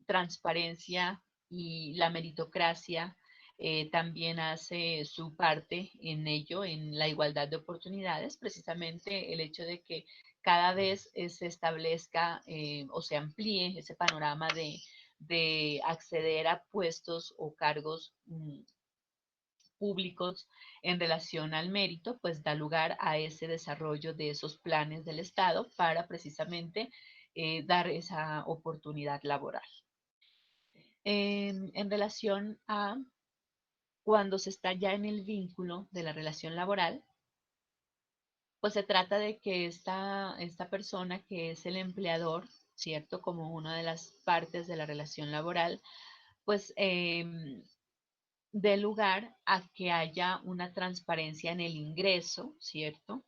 transparencia y la meritocracia también hace su parte en ello, en la igualdad de oportunidades, precisamente el hecho de que cada vez se establezca o se amplíe ese panorama de acceder a puestos o cargos públicos en relación al mérito, pues da lugar a ese desarrollo de esos planes del Estado para precisamente dar esa oportunidad laboral. En relación a cuando se está ya en el vínculo de la relación laboral, pues se trata de que esta persona que es el empleador, ¿cierto? Como una de las partes de la relación laboral, pues dé lugar a que haya una transparencia en el ingreso, ¿cierto?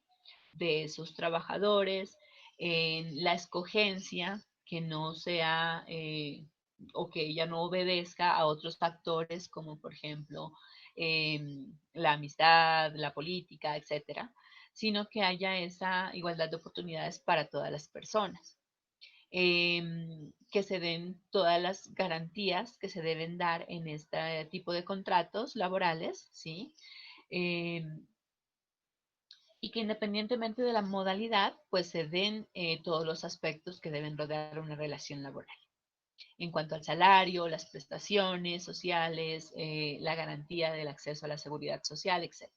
De esos trabajadores, en la escogencia, que no sea o que ella no obedezca a otros factores como por ejemplo la amistad, la política, etcétera, sino que haya esa igualdad de oportunidades para todas las personas. Que se den todas las garantías que se deben dar en este tipo de contratos laborales, ¿sí? Y que independientemente de la modalidad, pues se den todos los aspectos que deben rodear una relación laboral. En cuanto al salario, las prestaciones sociales, la garantía del acceso a la seguridad social, etc.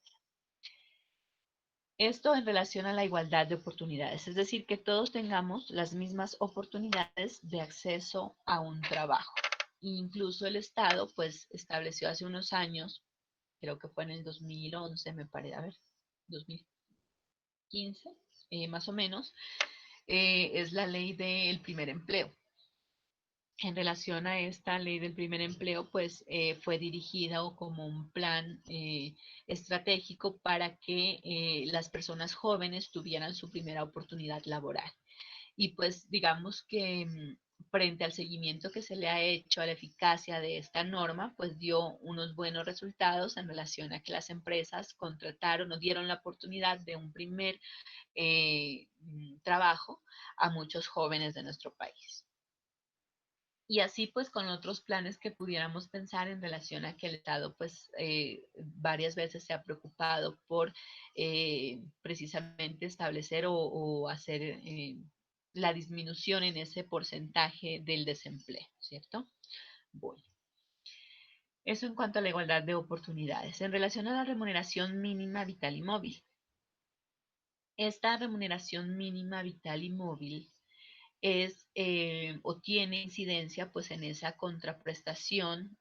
Esto en relación a la igualdad de oportunidades, es decir, que todos tengamos las mismas oportunidades de acceso a un trabajo. Incluso el Estado, pues, estableció hace unos años, creo que fue en el 2011, me parece, a ver, 2015, más o menos, es la ley del primer empleo. En relación a esta ley del primer empleo, pues fue dirigida o como un plan estratégico para que las personas jóvenes tuvieran su primera oportunidad laboral. Y pues digamos que frente al seguimiento que se le ha hecho a la eficacia de esta norma, pues dio unos buenos resultados en relación a que las empresas contrataron o dieron la oportunidad de un primer trabajo a muchos jóvenes de nuestro país. Y así pues con otros planes que pudiéramos pensar en relación a que el Estado pues varias veces se ha preocupado por precisamente establecer o hacer la disminución en ese porcentaje del desempleo, ¿cierto? Bueno, eso en cuanto a la igualdad de oportunidades. En relación a la remuneración mínima vital y móvil. Esta remuneración mínima vital y móvil es o tiene incidencia pues en esa contraprestación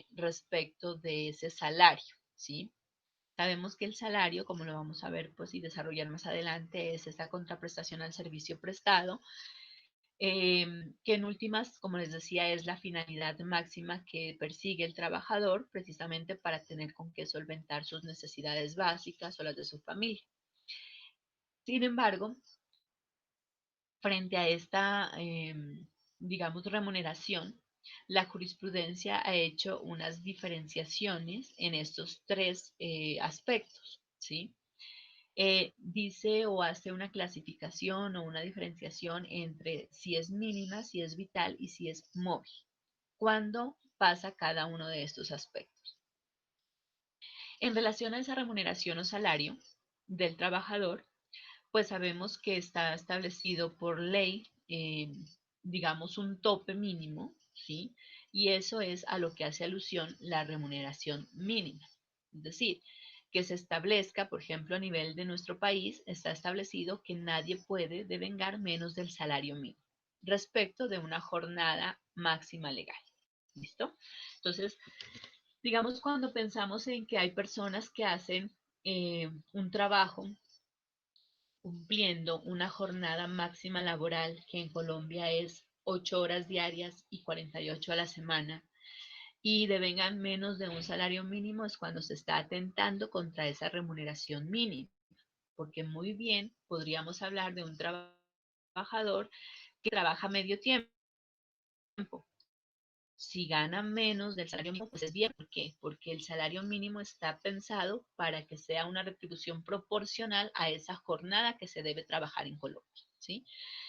respecto de ese salario, ¿sí? Sabemos que el salario, como lo vamos a ver pues y desarrollar más adelante, es esa contraprestación al servicio prestado, que en últimas, como les decía, es la finalidad máxima que persigue el trabajador precisamente para tener con qué solventar sus necesidades básicas o las de su familia. Sin embargo, frente a esta, digamos, remuneración, la jurisprudencia ha hecho unas diferenciaciones en estos tres aspectos, ¿sí? Dice o hace una clasificación o una diferenciación entre si es mínima, si es vital y si es móvil. ¿Cuándo pasa cada uno de estos aspectos? En relación a esa remuneración o salario del trabajador, pues sabemos que está establecido por ley, digamos, un tope mínimo, ¿sí? Y eso es a lo que hace alusión la remuneración mínima. Es decir, que se establezca, por ejemplo, a nivel de nuestro país, está establecido que nadie puede devengar menos del salario mínimo respecto de una jornada máxima legal. ¿Listo? Entonces, Digamos, cuando pensamos en que hay personas que hacen un trabajo cumpliendo una jornada máxima laboral, que en Colombia es 8 horas diarias y 48 a la semana, y devengan menos de un salario mínimo, es cuando se está atentando contra esa remuneración mínima, porque muy bien podríamos hablar de un trabajador que trabaja medio tiempo. Si gana menos del salario mínimo, pues es bien. ¿Por qué? Porque el salario mínimo está pensado para que sea una retribución proporcional a esa jornada que se debe trabajar en Colombia, ¿sí?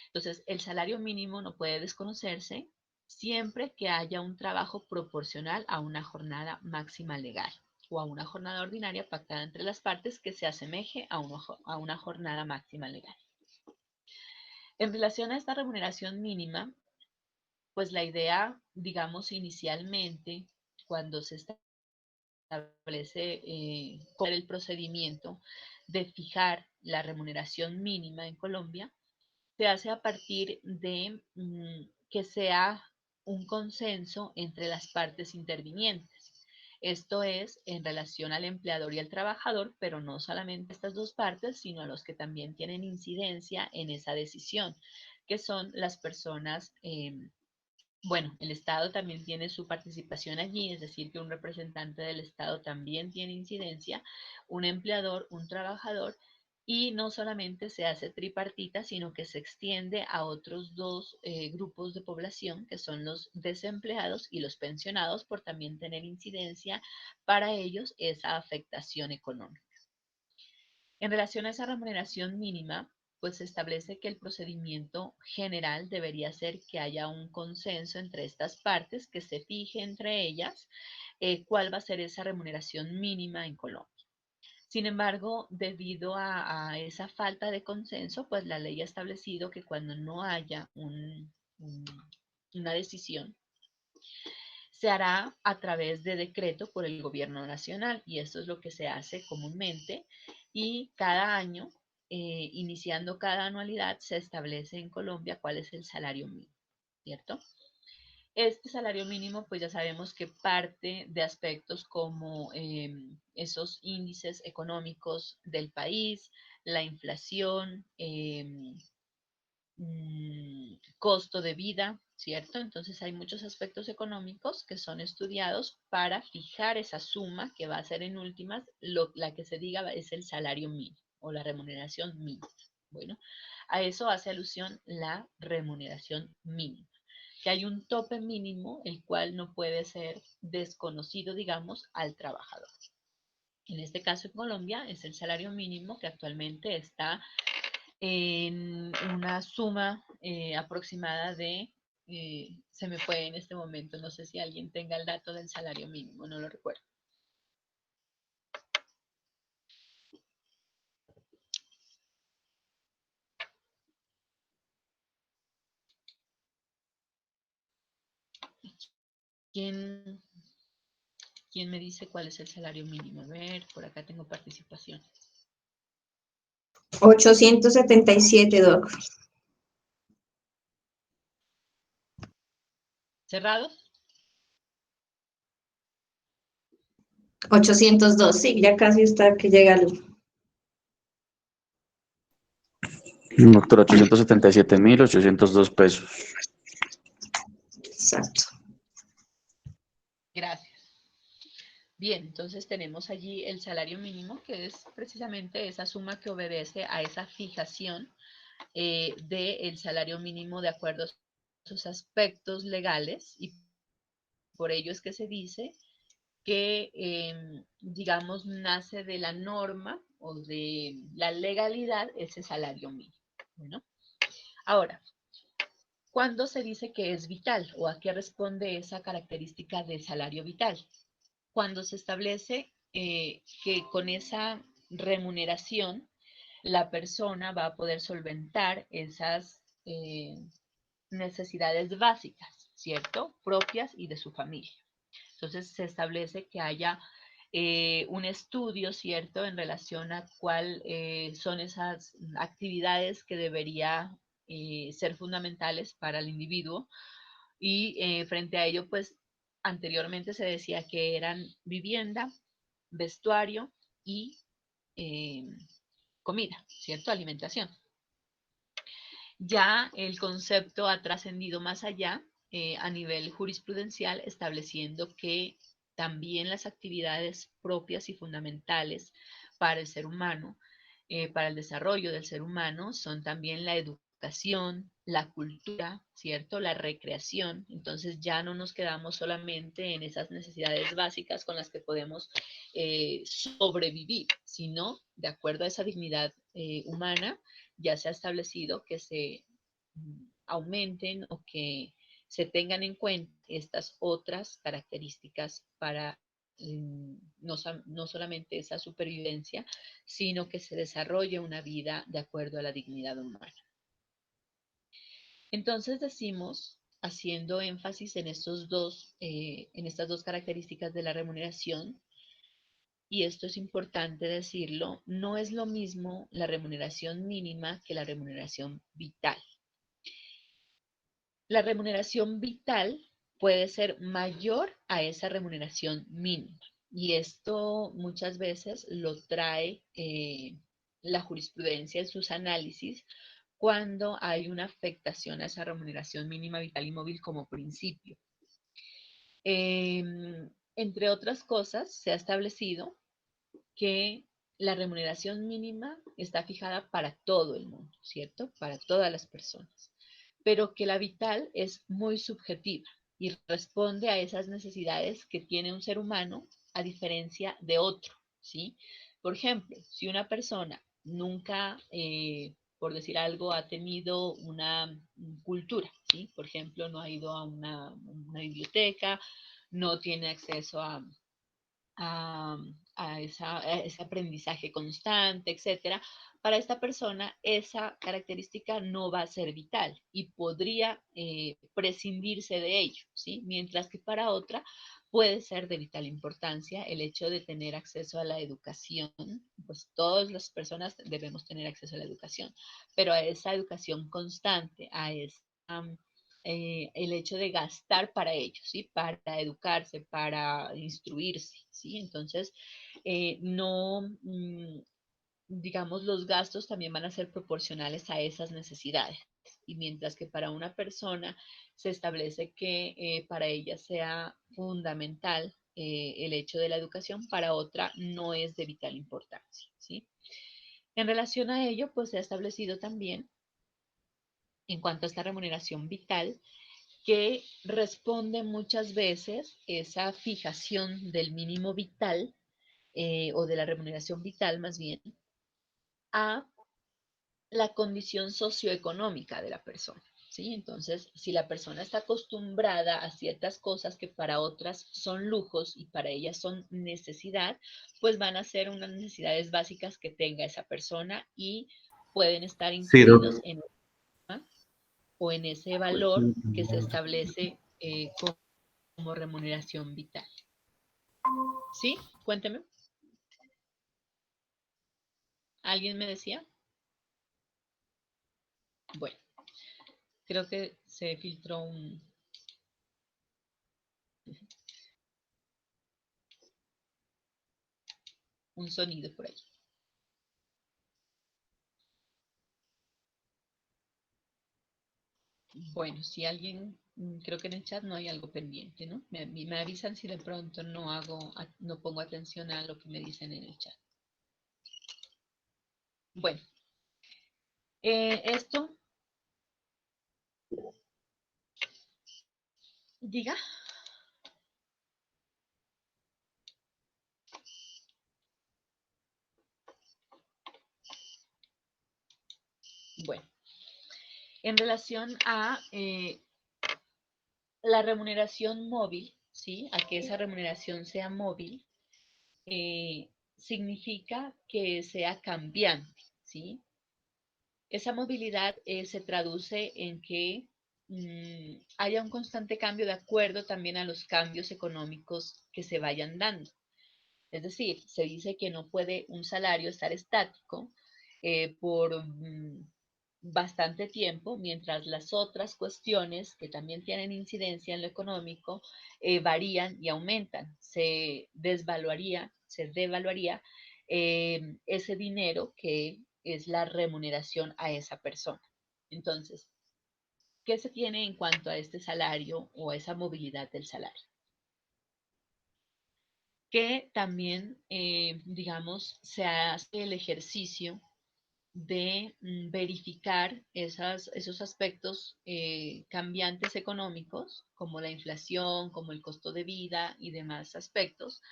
Entonces, el salario mínimo no puede desconocerse siempre que haya un trabajo proporcional a una jornada máxima legal o a una jornada ordinaria pactada entre las partes que se asemeje a una jornada máxima legal. En relación a esta remuneración mínima, pues la idea, digamos, inicialmente, cuando se establece el procedimiento de fijar la remuneración mínima en Colombia, se hace a partir de que sea un consenso entre las partes intervinientes. Esto es en relación al empleador y al trabajador, pero no solamente a estas dos partes, sino a los que también tienen incidencia en esa decisión, que son las personas. Bueno, el Estado también tiene su participación allí, es decir, que un representante del Estado también tiene incidencia, un empleador, un trabajador, y no solamente se hace tripartita, sino que se extiende a otros dos grupos de población, que son los desempleados y los pensionados, por también tener incidencia para ellos esa afectación económica. En relación a esa remuneración mínima, pues se establece que el procedimiento general debería ser que haya un consenso entre estas partes, que se fije entre ellas cuál va a ser esa remuneración mínima en Colombia. Sin embargo, debido a esa falta de consenso, pues la ley ha establecido que cuando no haya una decisión, se hará a través de decreto por el gobierno nacional, y esto es lo que se hace comúnmente, y cada año, iniciando cada anualidad, se establece en Colombia cuál es el salario mínimo, ¿cierto? Este salario mínimo, pues ya sabemos que parte de aspectos como esos índices económicos del país, la inflación, costo de vida, ¿cierto? Entonces hay muchos aspectos económicos que son estudiados para fijar esa suma que va a ser en últimas, la que se diga es el salario mínimo o la remuneración mínima. Bueno, a eso hace alusión la remuneración mínima, que hay un tope mínimo el cual no puede ser desconocido, digamos, al trabajador. En este caso en Colombia es el salario mínimo que actualmente está en una suma aproximada de, se me fue en este momento, no sé si alguien tenga el dato del salario mínimo, no lo recuerdo. ¿Quién me dice cuál es el salario mínimo? A ver, por acá tengo participación. 877, Doc. ¿Cerrados? 802, sí, ya casi está que llega al... Doctor, 877.802 pesos. Exacto. Gracias. Bien, entonces tenemos allí el salario mínimo, que es precisamente esa suma que obedece a esa fijación del salario mínimo de acuerdo a sus aspectos legales, y por ello es que se dice que, digamos, nace de la norma o de la legalidad ese salario mínimo. Bueno, ahora, ¿cuándo se dice que es vital o a qué responde esa característica de salario vital? Cuando se establece que con esa remuneración la persona va a poder solventar esas necesidades básicas, ¿cierto? Propias y de su familia. Entonces se establece que haya un estudio, ¿cierto?, en relación a cuáles son esas actividades que debería ser fundamentales para el individuo, y frente a ello, pues anteriormente se decía que eran vivienda, vestuario y comida, ¿cierto? Alimentación. Ya el concepto ha trascendido más allá a nivel jurisprudencial, estableciendo que también las actividades propias y fundamentales para el ser humano, para el desarrollo del ser humano, son también la educación, la cultura, ¿cierto? La recreación. Entonces ya no nos quedamos solamente en esas necesidades básicas con las que podemos sobrevivir, sino de acuerdo a esa dignidad humana, ya se ha establecido que se aumenten o que se tengan en cuenta estas otras características para no solamente esa supervivencia, sino que se desarrolle una vida de acuerdo a la dignidad humana. Entonces decimos, haciendo énfasis en estas dos características de la remuneración, y esto es importante decirlo, no es lo mismo la remuneración mínima que la remuneración vital. La remuneración vital puede ser mayor a esa remuneración mínima. Y esto muchas veces lo trae la jurisprudencia en sus análisis cuando hay una afectación a esa remuneración mínima vital y móvil como principio. Entre otras cosas, se ha establecido que la remuneración mínima está fijada para todo el mundo, ¿cierto? Para todas las personas, pero que la vital es muy subjetiva y responde a esas necesidades que tiene un ser humano a diferencia de otro, ¿sí? Por ejemplo, si una persona nunca, por decir algo, ha tenido una cultura, ¿sí? Por ejemplo, no ha ido a una biblioteca, no tiene acceso a ese aprendizaje constante, etcétera, para esta persona esa característica no va a ser vital y podría prescindirse de ello, ¿sí? Mientras que para otra puede ser de vital importancia el hecho de tener acceso a la educación, pues todas las personas debemos tener acceso a la educación, pero a esa educación constante, a esa el hecho de gastar para ellos, ¿sí? Para educarse, para instruirse, ¿sí? Entonces, no, digamos, los gastos también van a ser proporcionales a esas necesidades. Y mientras que para una persona se establece que para ella sea fundamental el hecho de la educación, para otra no es de vital importancia, ¿sí? En relación a ello, pues se ha establecido también, en cuanto a esta remuneración vital, que responde muchas veces esa fijación del mínimo vital o de la remuneración vital más bien a la condición socioeconómica de la persona, ¿sí? Entonces, si la persona está acostumbrada a ciertas cosas que para otras son lujos y para ellas son necesidad, pues van a ser unas necesidades básicas que tenga esa persona y pueden estar Sí, incluidos en o en ese valor que se establece como remuneración vital. ¿Sí? Cuénteme. ¿Alguien me decía? Bueno, creo que se filtró un sonido por ahí. Bueno, si alguien, creo que en el chat no hay algo pendiente, ¿no? Me avisan si de pronto no pongo atención a lo que me dicen en el chat. Bueno, esto, diga. Bueno, en relación a la remuneración móvil, ¿sí? A que esa remuneración sea móvil, significa que sea cambiante, ¿sí? Esa movilidad se traduce en que haya un constante cambio de acuerdo también a los cambios económicos que se vayan dando. Es decir, se dice que no puede un salario estar estático por bastante tiempo, mientras las otras cuestiones que también tienen incidencia en lo económico varían y aumentan. Se devaluaría ese dinero que es la remuneración a esa persona. Entonces, ¿qué se tiene en cuanto a este salario o a esa movilidad del salario? Que también, digamos, se hace el ejercicio de verificar esos aspectos cambiantes económicos, como la inflación, como el costo de vida y demás aspectos,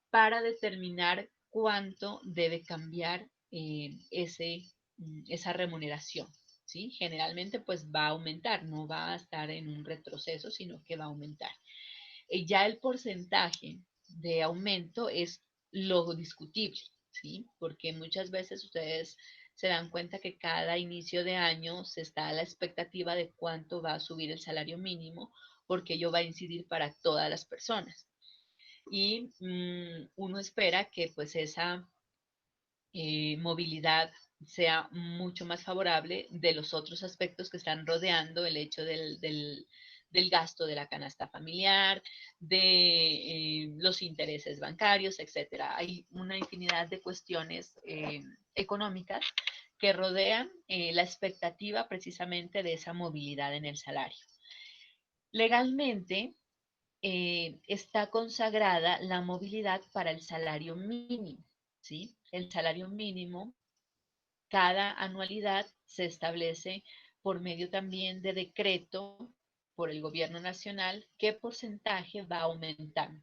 para determinar cuánto debe cambiar esa remuneración. ¿Sí? Generalmente pues va a aumentar, no va a estar en un retroceso, sino que va a aumentar. Ya el porcentaje de aumento es lo discutible, ¿sí? Porque muchas veces ustedes se dan cuenta que cada inicio de año se está a la expectativa de cuánto va a subir el salario mínimo, porque ello va a incidir para todas las personas. Y uno espera que pues esa movilidad sea mucho más favorable de los otros aspectos que están rodeando el hecho del gasto de la canasta familiar, de los intereses bancarios, etcétera. Hay una infinidad de cuestiones económicas que rodean la expectativa precisamente de esa movilidad en el salario. Legalmente está consagrada la movilidad para el salario mínimo, ¿sí? El salario mínimo, cada anualidad se establece por medio también de decreto por el gobierno nacional qué porcentaje va aumentando.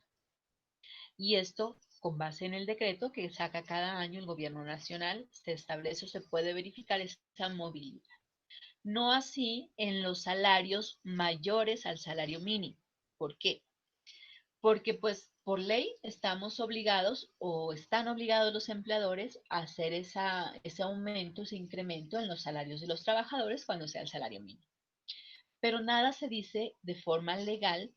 Y esto, con base en el decreto que saca cada año el gobierno nacional, se establece o se puede verificar esa movilidad. No así en los salarios mayores al salario mínimo. ¿Por qué? Porque pues por ley estamos obligados o están obligados los empleadores a hacer ese aumento, ese incremento en los salarios de los trabajadores cuando sea el salario mínimo. Pero nada se dice de forma legal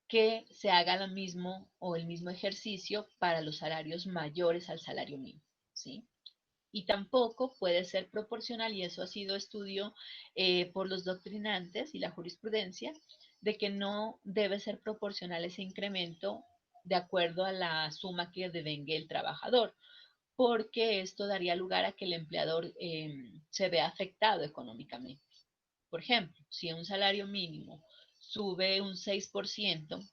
que se haga lo mismo o el mismo ejercicio para los salarios mayores al salario mínimo, ¿sí? Y tampoco puede ser proporcional, y eso ha sido estudio por los doctrinantes y la jurisprudencia, de que no debe ser proporcional ese incremento de acuerdo a la suma que devengue el trabajador, porque esto daría lugar a que el empleador se vea afectado económicamente. Por ejemplo, si un salario mínimo sube un 6%,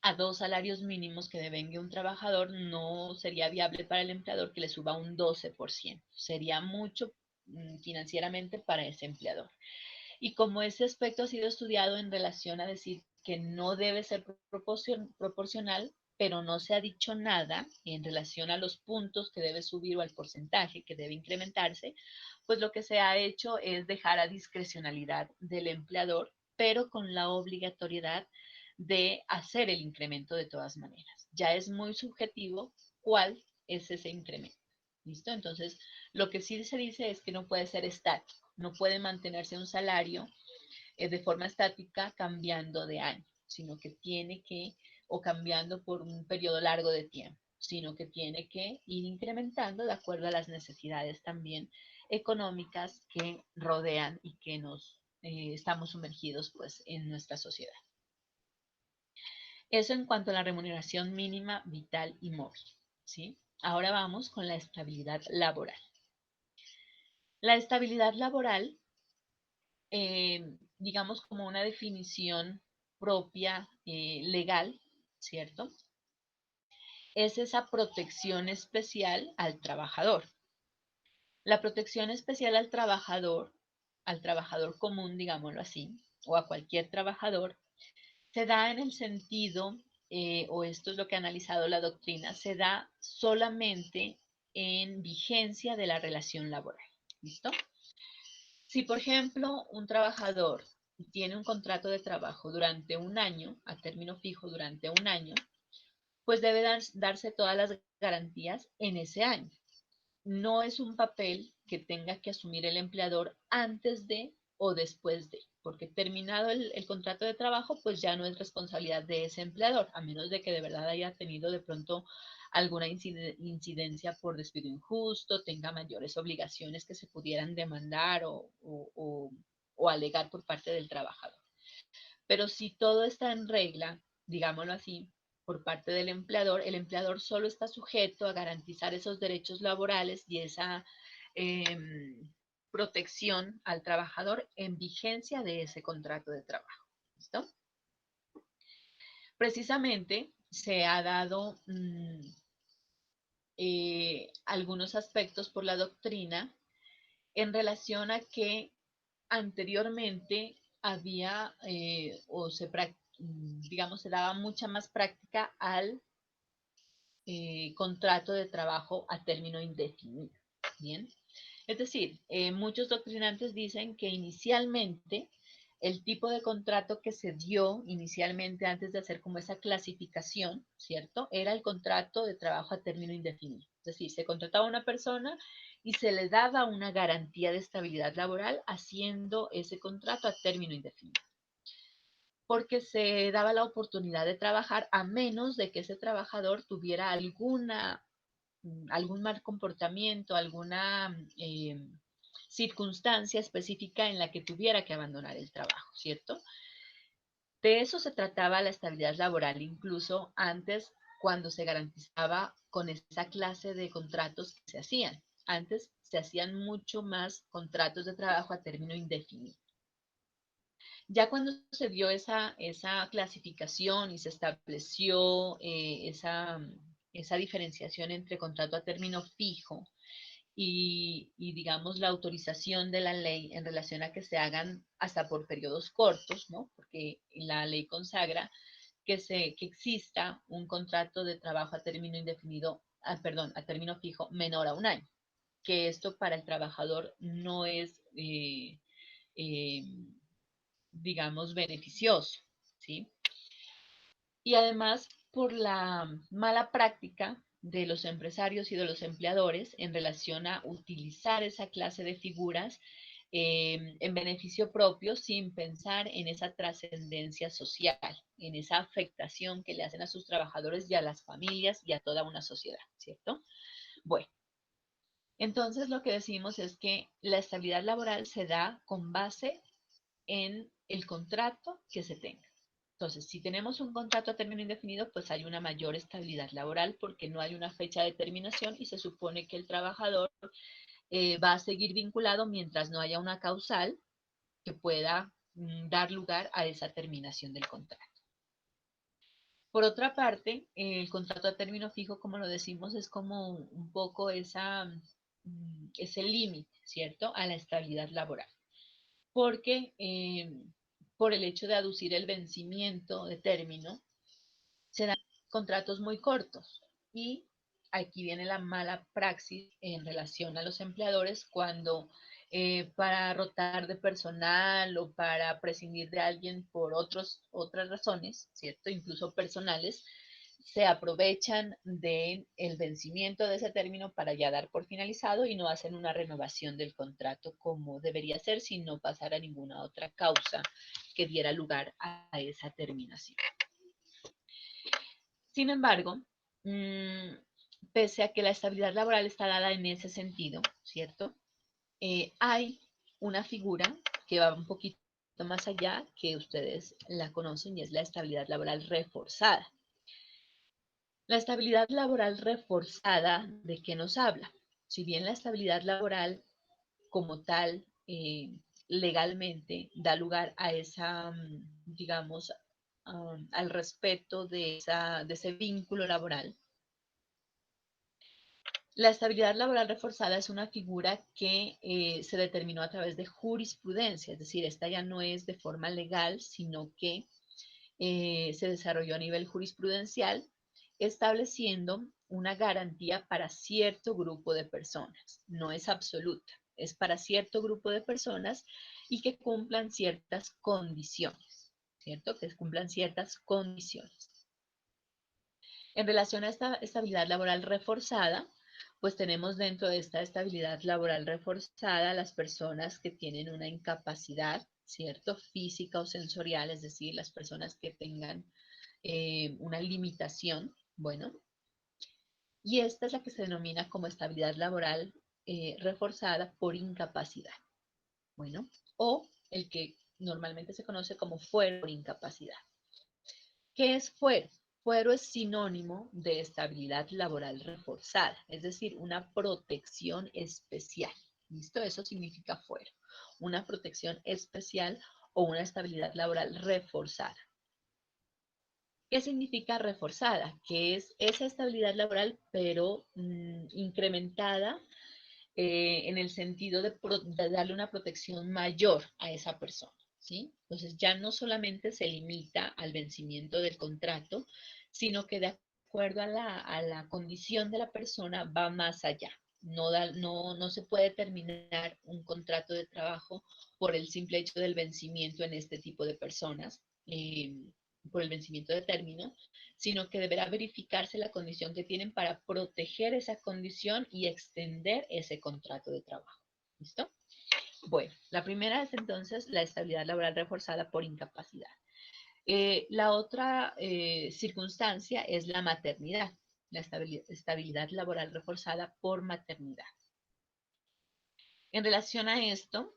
a 2 salarios mínimos que devengue un trabajador, no sería viable para el empleador que le suba un 12%. Sería mucho financieramente para ese empleador. Y como ese aspecto ha sido estudiado en relación a decir que no debe ser proporcional, pero no se ha dicho nada en relación a los puntos que debe subir o al porcentaje que debe incrementarse, pues lo que se ha hecho es dejar a discrecionalidad del empleador, pero con la obligatoriedad de hacer el incremento de todas maneras. Ya es muy subjetivo cuál es ese incremento. ¿Listo? Entonces, lo que sí se dice es que no puede ser estático, no puede mantenerse un salario de forma estática cambiando de año, sino que tiene que, o cambiando por un periodo largo de tiempo, sino que tiene que ir incrementando de acuerdo a las necesidades también económicas que rodean y que nos estamos sumergidos pues en nuestra sociedad. Eso en cuanto a la remuneración mínima, vital y móvil, ¿sí? Ahora vamos con la estabilidad laboral. La estabilidad laboral, digamos como una definición propia legal, ¿cierto? Es esa protección especial al trabajador. La protección especial al trabajador común, digámoslo así, o a cualquier trabajador, se da en el sentido, o esto es lo que ha analizado la doctrina, se da solamente en vigencia de la relación laboral. ¿Listo? Si, por ejemplo, un trabajador tiene un contrato de trabajo durante un año, a término fijo durante un año, pues debe darse todas las garantías en ese año. No es un papel que tenga que asumir el empleador antes de o después de. porque terminado el contrato de trabajo, pues ya no es responsabilidad de ese empleador, a menos de que de verdad haya tenido de pronto alguna incidencia por despido injusto, tenga mayores obligaciones que se pudieran demandar o alegar por parte del trabajador. Pero si todo está en regla, digámoslo así, por parte del empleador, el empleador solo está sujeto a garantizar esos derechos laborales y esa protección al trabajador en vigencia de ese contrato de trabajo. ¿Listo? Precisamente se ha dado algunos aspectos por la doctrina en relación a que anteriormente había digamos, se daba mucha más práctica al contrato de trabajo a término indefinido. Bien, es decir, muchos doctrinantes dicen que inicialmente el tipo de contrato que se dio inicialmente antes de hacer como esa clasificación, ¿cierto? Era el contrato de trabajo a término indefinido. Es decir, se contrataba a una persona y se le daba una garantía de estabilidad laboral haciendo ese contrato a término indefinido. Porque se daba la oportunidad de trabajar a menos de que ese trabajador tuviera algún mal comportamiento, alguna circunstancia específica en la que tuviera que abandonar el trabajo, ¿cierto? De eso se trataba la estabilidad laboral, incluso antes cuando se garantizaba con esa clase de contratos que se hacían. Antes se hacían mucho más contratos de trabajo a término indefinido. Ya cuando se dio esa clasificación y se estableció esa diferenciación entre contrato a término fijo y, digamos, la autorización de la ley en relación a que se hagan hasta por periodos cortos, ¿no? Porque la ley consagra que exista un contrato de trabajo a término indefinido, a término fijo menor a un año, que esto para el trabajador no es, digamos, beneficioso, ¿sí? Y además por la mala práctica de los empresarios y de los empleadores en relación a utilizar esa clase de figuras en beneficio propio sin pensar en esa trascendencia social, en esa afectación que le hacen a sus trabajadores y a las familias y a toda una sociedad, ¿cierto? Bueno, entonces lo que decimos es que la estabilidad laboral se da con base en el contrato que se tenga. Entonces, si tenemos un contrato a término indefinido, pues hay una mayor estabilidad laboral porque no hay una fecha de terminación y se supone que el trabajador va a seguir vinculado mientras no haya una causal que pueda dar lugar a esa terminación del contrato. Por otra parte, el contrato a término fijo, como lo decimos, es como un poco ese límite, ¿cierto?, a la estabilidad laboral. Porque por el hecho de aducir el vencimiento de término, se dan contratos muy cortos y aquí viene la mala praxis en relación a los empleadores cuando para rotar de personal o para prescindir de alguien por otras razones, ¿cierto? Incluso personales, se aprovechan del vencimiento de ese término para ya dar por finalizado y no hacen una renovación del contrato como debería ser si no pasara ninguna otra causa que diera lugar a esa terminación. Sin embargo, pese a que la estabilidad laboral está dada en ese sentido, ¿cierto? Hay una figura que va un poquito más allá, que ustedes la conocen, y es la estabilidad laboral reforzada. La estabilidad laboral reforzada, ¿de qué nos habla? Si bien la estabilidad laboral como tal, legalmente, da lugar a esa, digamos, al respeto de ese vínculo laboral, la estabilidad laboral reforzada es una figura que se determinó a través de jurisprudencia, es decir, esta ya no es de forma legal, sino que se desarrolló a nivel jurisprudencial, estableciendo una garantía para cierto grupo de personas. No es absoluta, es para cierto grupo de personas y que cumplan ciertas condiciones, ¿cierto? Que cumplan ciertas condiciones. En relación a esta estabilidad laboral reforzada, pues tenemos dentro de esta estabilidad laboral reforzada las personas que tienen una incapacidad, ¿cierto? Física o sensorial, es decir, las personas que tengan una limitación, bueno, y esta es la que se denomina como estabilidad laboral reforzada por incapacidad, bueno, o el que normalmente se conoce como fuero por incapacidad. ¿Qué es fuero? Fuero es sinónimo de estabilidad laboral reforzada, es decir, una protección especial. ¿Listo? Eso significa fuero, una protección especial o una estabilidad laboral reforzada. ¿Qué significa reforzada? Que es esa estabilidad laboral, pero incrementada en el sentido de darle una protección mayor a esa persona, ¿sí? Entonces ya no solamente se limita al vencimiento del contrato, sino que de acuerdo a la condición de la persona va más allá. No se puede terminar un contrato de trabajo por el simple hecho del vencimiento en este tipo de personas, por el vencimiento de término, sino que deberá verificarse la condición que tienen para proteger esa condición y extender ese contrato de trabajo. ¿Listo? Bueno, la primera es entonces la estabilidad laboral reforzada por incapacidad. La otra circunstancia es la maternidad, la estabilidad laboral reforzada por maternidad. En relación a esto,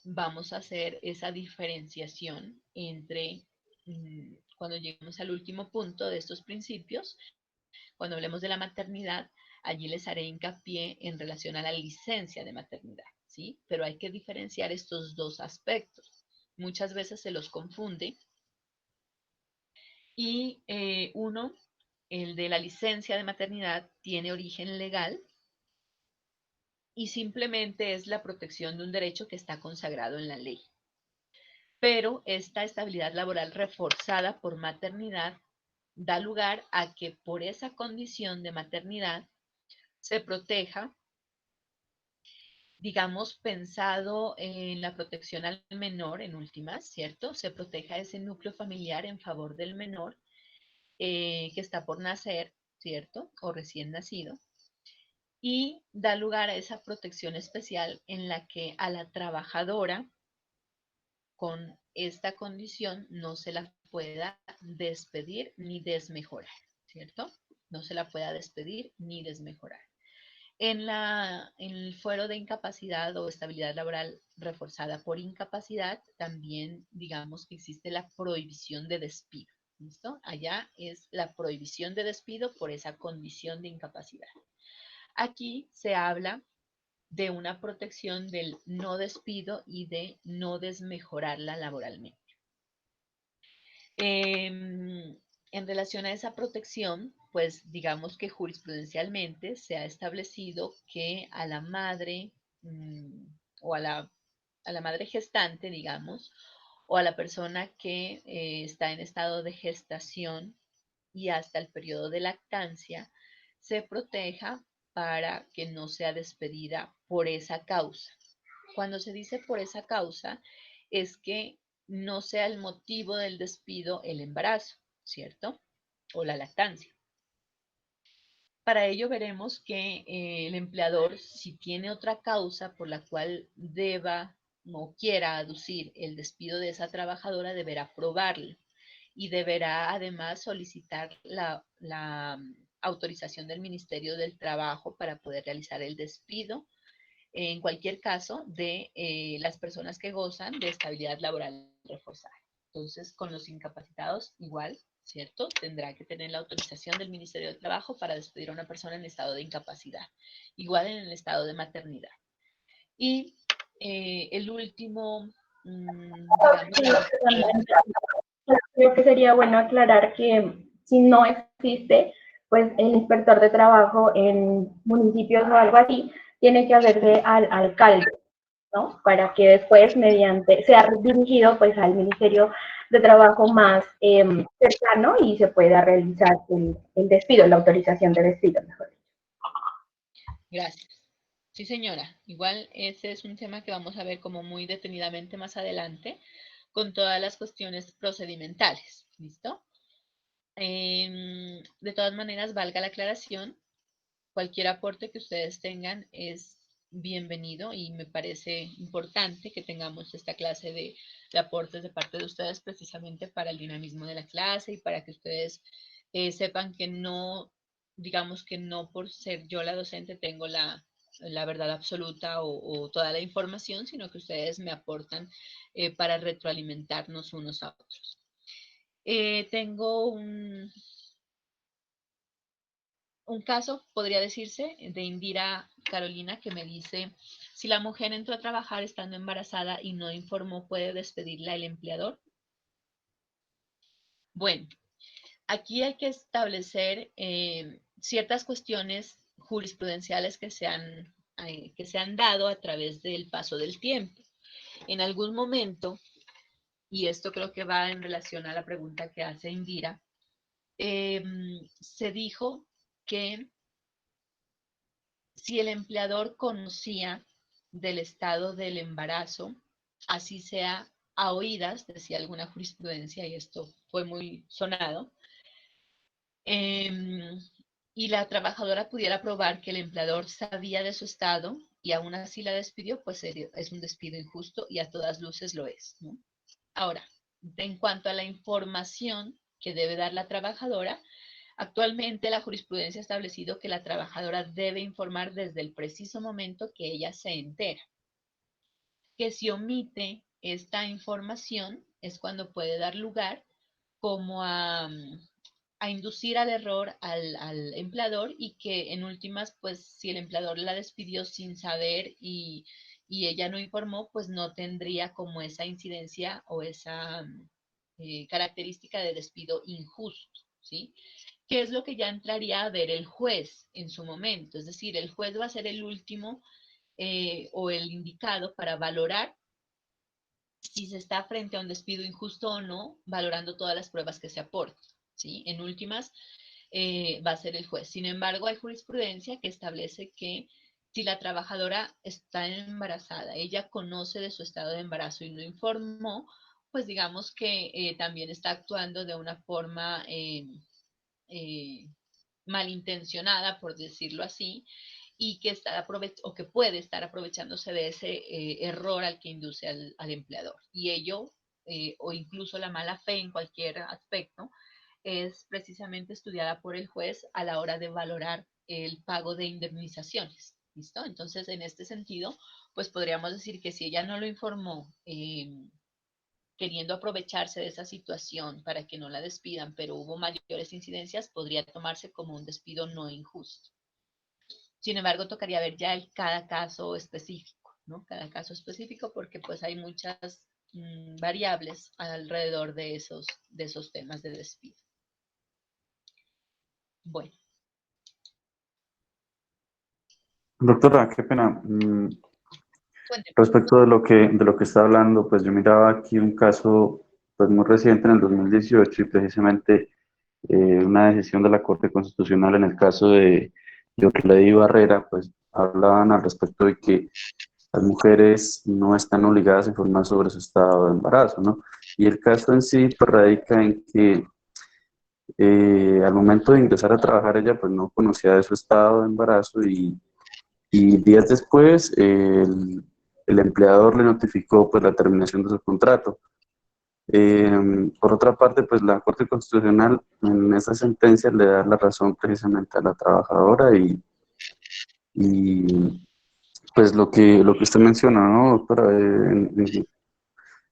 vamos a hacer esa diferenciación entre, cuando lleguemos al último punto de estos principios, cuando hablemos de la maternidad, allí les haré hincapié en relación a la licencia de maternidad, ¿sí? Pero hay que diferenciar estos dos aspectos. Muchas veces se los confunde y uno, el de la licencia de maternidad, tiene origen legal y simplemente es la protección de un derecho que está consagrado en la ley. Pero esta estabilidad laboral reforzada por maternidad da lugar a que por esa condición de maternidad se proteja, digamos, pensado en la protección al menor en últimas, ¿cierto? Se proteja ese núcleo familiar en favor del menor que está por nacer, ¿cierto? O recién nacido. Y da lugar a esa protección especial en la que a la trabajadora con esta condición no se la pueda despedir ni desmejorar, ¿cierto? No se la pueda despedir ni desmejorar. En el fuero de incapacidad o estabilidad laboral reforzada por incapacidad, también digamos que existe la prohibición de despido, ¿listo? Allá es la prohibición de despido por esa condición de incapacidad. Aquí se habla de una protección del no despido y de no desmejorarla laboralmente. En relación a esa protección, pues digamos que jurisprudencialmente se ha establecido que a la madre o a la madre gestante, digamos, o a la persona que está en estado de gestación y hasta el periodo de lactancia, se proteja para que no sea despedida por esa causa. Cuando se dice por esa causa, es que no sea el motivo del despido el embarazo, ¿cierto? O la lactancia. Para ello veremos que el empleador, si tiene otra causa por la cual deba o quiera aducir el despido de esa trabajadora, deberá probarlo y deberá además solicitar la autorización del Ministerio del Trabajo para poder realizar el despido en cualquier caso de las personas que gozan de estabilidad laboral reforzada. Entonces, con los incapacitados igual, ¿cierto? Tendrá que tener la autorización del Ministerio del Trabajo para despedir a una persona en estado de incapacidad, igual en el estado de maternidad. Y el último, digamos, creo que sería bueno aclarar que si no existe, pues el inspector de trabajo en municipios o algo así, tiene que hacerse al alcalde, ¿no? Para que después sea dirigido pues al Ministerio de Trabajo más cercano y se pueda realizar el despido, la autorización de despido, mejor dicho. Gracias. Sí, señora. Igual ese es un tema que vamos a ver como muy detenidamente más adelante con todas las cuestiones procedimentales. ¿Listo? De todas maneras, valga la aclaración, cualquier aporte que ustedes tengan es bienvenido y me parece importante que tengamos esta clase de aportes de parte de ustedes precisamente para el dinamismo de la clase y para que ustedes sepan que no, digamos que no por ser yo la docente tengo la verdad absoluta o toda la información, sino que ustedes me aportan para retroalimentarnos unos a otros. Tengo un caso, podría decirse, de Indira Carolina, que me dice, si la mujer entró a trabajar estando embarazada y no informó, ¿puede despedirla el empleador? Bueno, aquí hay que establecer ciertas cuestiones jurisprudenciales que se han dado a través del paso del tiempo. En algún momento, y esto creo que va en relación a la pregunta que hace Indira, se dijo que si el empleador conocía del estado del embarazo, así sea a oídas, decía alguna jurisprudencia, y esto fue muy sonado, y la trabajadora pudiera probar que el empleador sabía de su estado y aún así la despidió, pues es un despido injusto y a todas luces lo es, ¿no? Ahora, en cuanto a la información que debe dar la trabajadora, actualmente la jurisprudencia ha establecido que la trabajadora debe informar desde el preciso momento que ella se entera. Que si omite esta información es cuando puede dar lugar como a inducir al error al empleador y que en últimas, pues si el empleador la despidió sin saber y ella no informó, pues no tendría como esa incidencia o esa característica de despido injusto, ¿sí? ¿Qué es lo que ya entraría a ver el juez en su momento? Es decir, el juez va a ser el último o el indicado para valorar si se está frente a un despido injusto o no, valorando todas las pruebas que se aportan, ¿sí? En últimas, va a ser el juez. Sin embargo, hay jurisprudencia que establece que si la trabajadora está embarazada, ella conoce de su estado de embarazo y no informó, pues digamos que también está actuando de una forma malintencionada, por decirlo así, y que que puede estar aprovechándose de ese error al que induce al empleador. Y ello, o incluso la mala fe en cualquier aspecto, es precisamente estudiada por el juez a la hora de valorar el pago de indemnizaciones. ¿Listo? Entonces, en este sentido, pues podríamos decir que si ella no lo informó, queriendo aprovecharse de esa situación para que no la despidan, pero hubo mayores incidencias, podría tomarse como un despido no injusto. Sin embargo, tocaría ver ya cada caso específico, ¿no? Cada caso específico porque pues hay muchas variables alrededor de esos temas de despido. Bueno. Doctora, qué pena. Respecto de lo que está hablando, pues yo miraba aquí un caso pues muy reciente en el 2018 y precisamente una decisión de la Corte Constitucional en el caso de Orley Barrera, pues hablaban al respecto de que las mujeres no están obligadas a informar sobre su estado de embarazo, ¿no? Y el caso en sí pues, radica en que al momento de ingresar a trabajar ella pues no conocía de su estado de embarazo y días después el empleador le notificó pues la terminación de su contrato. Por otra parte, pues la Corte Constitucional en esa sentencia le da la razón precisamente a la trabajadora y pues lo que usted menciona, ¿no, doctora?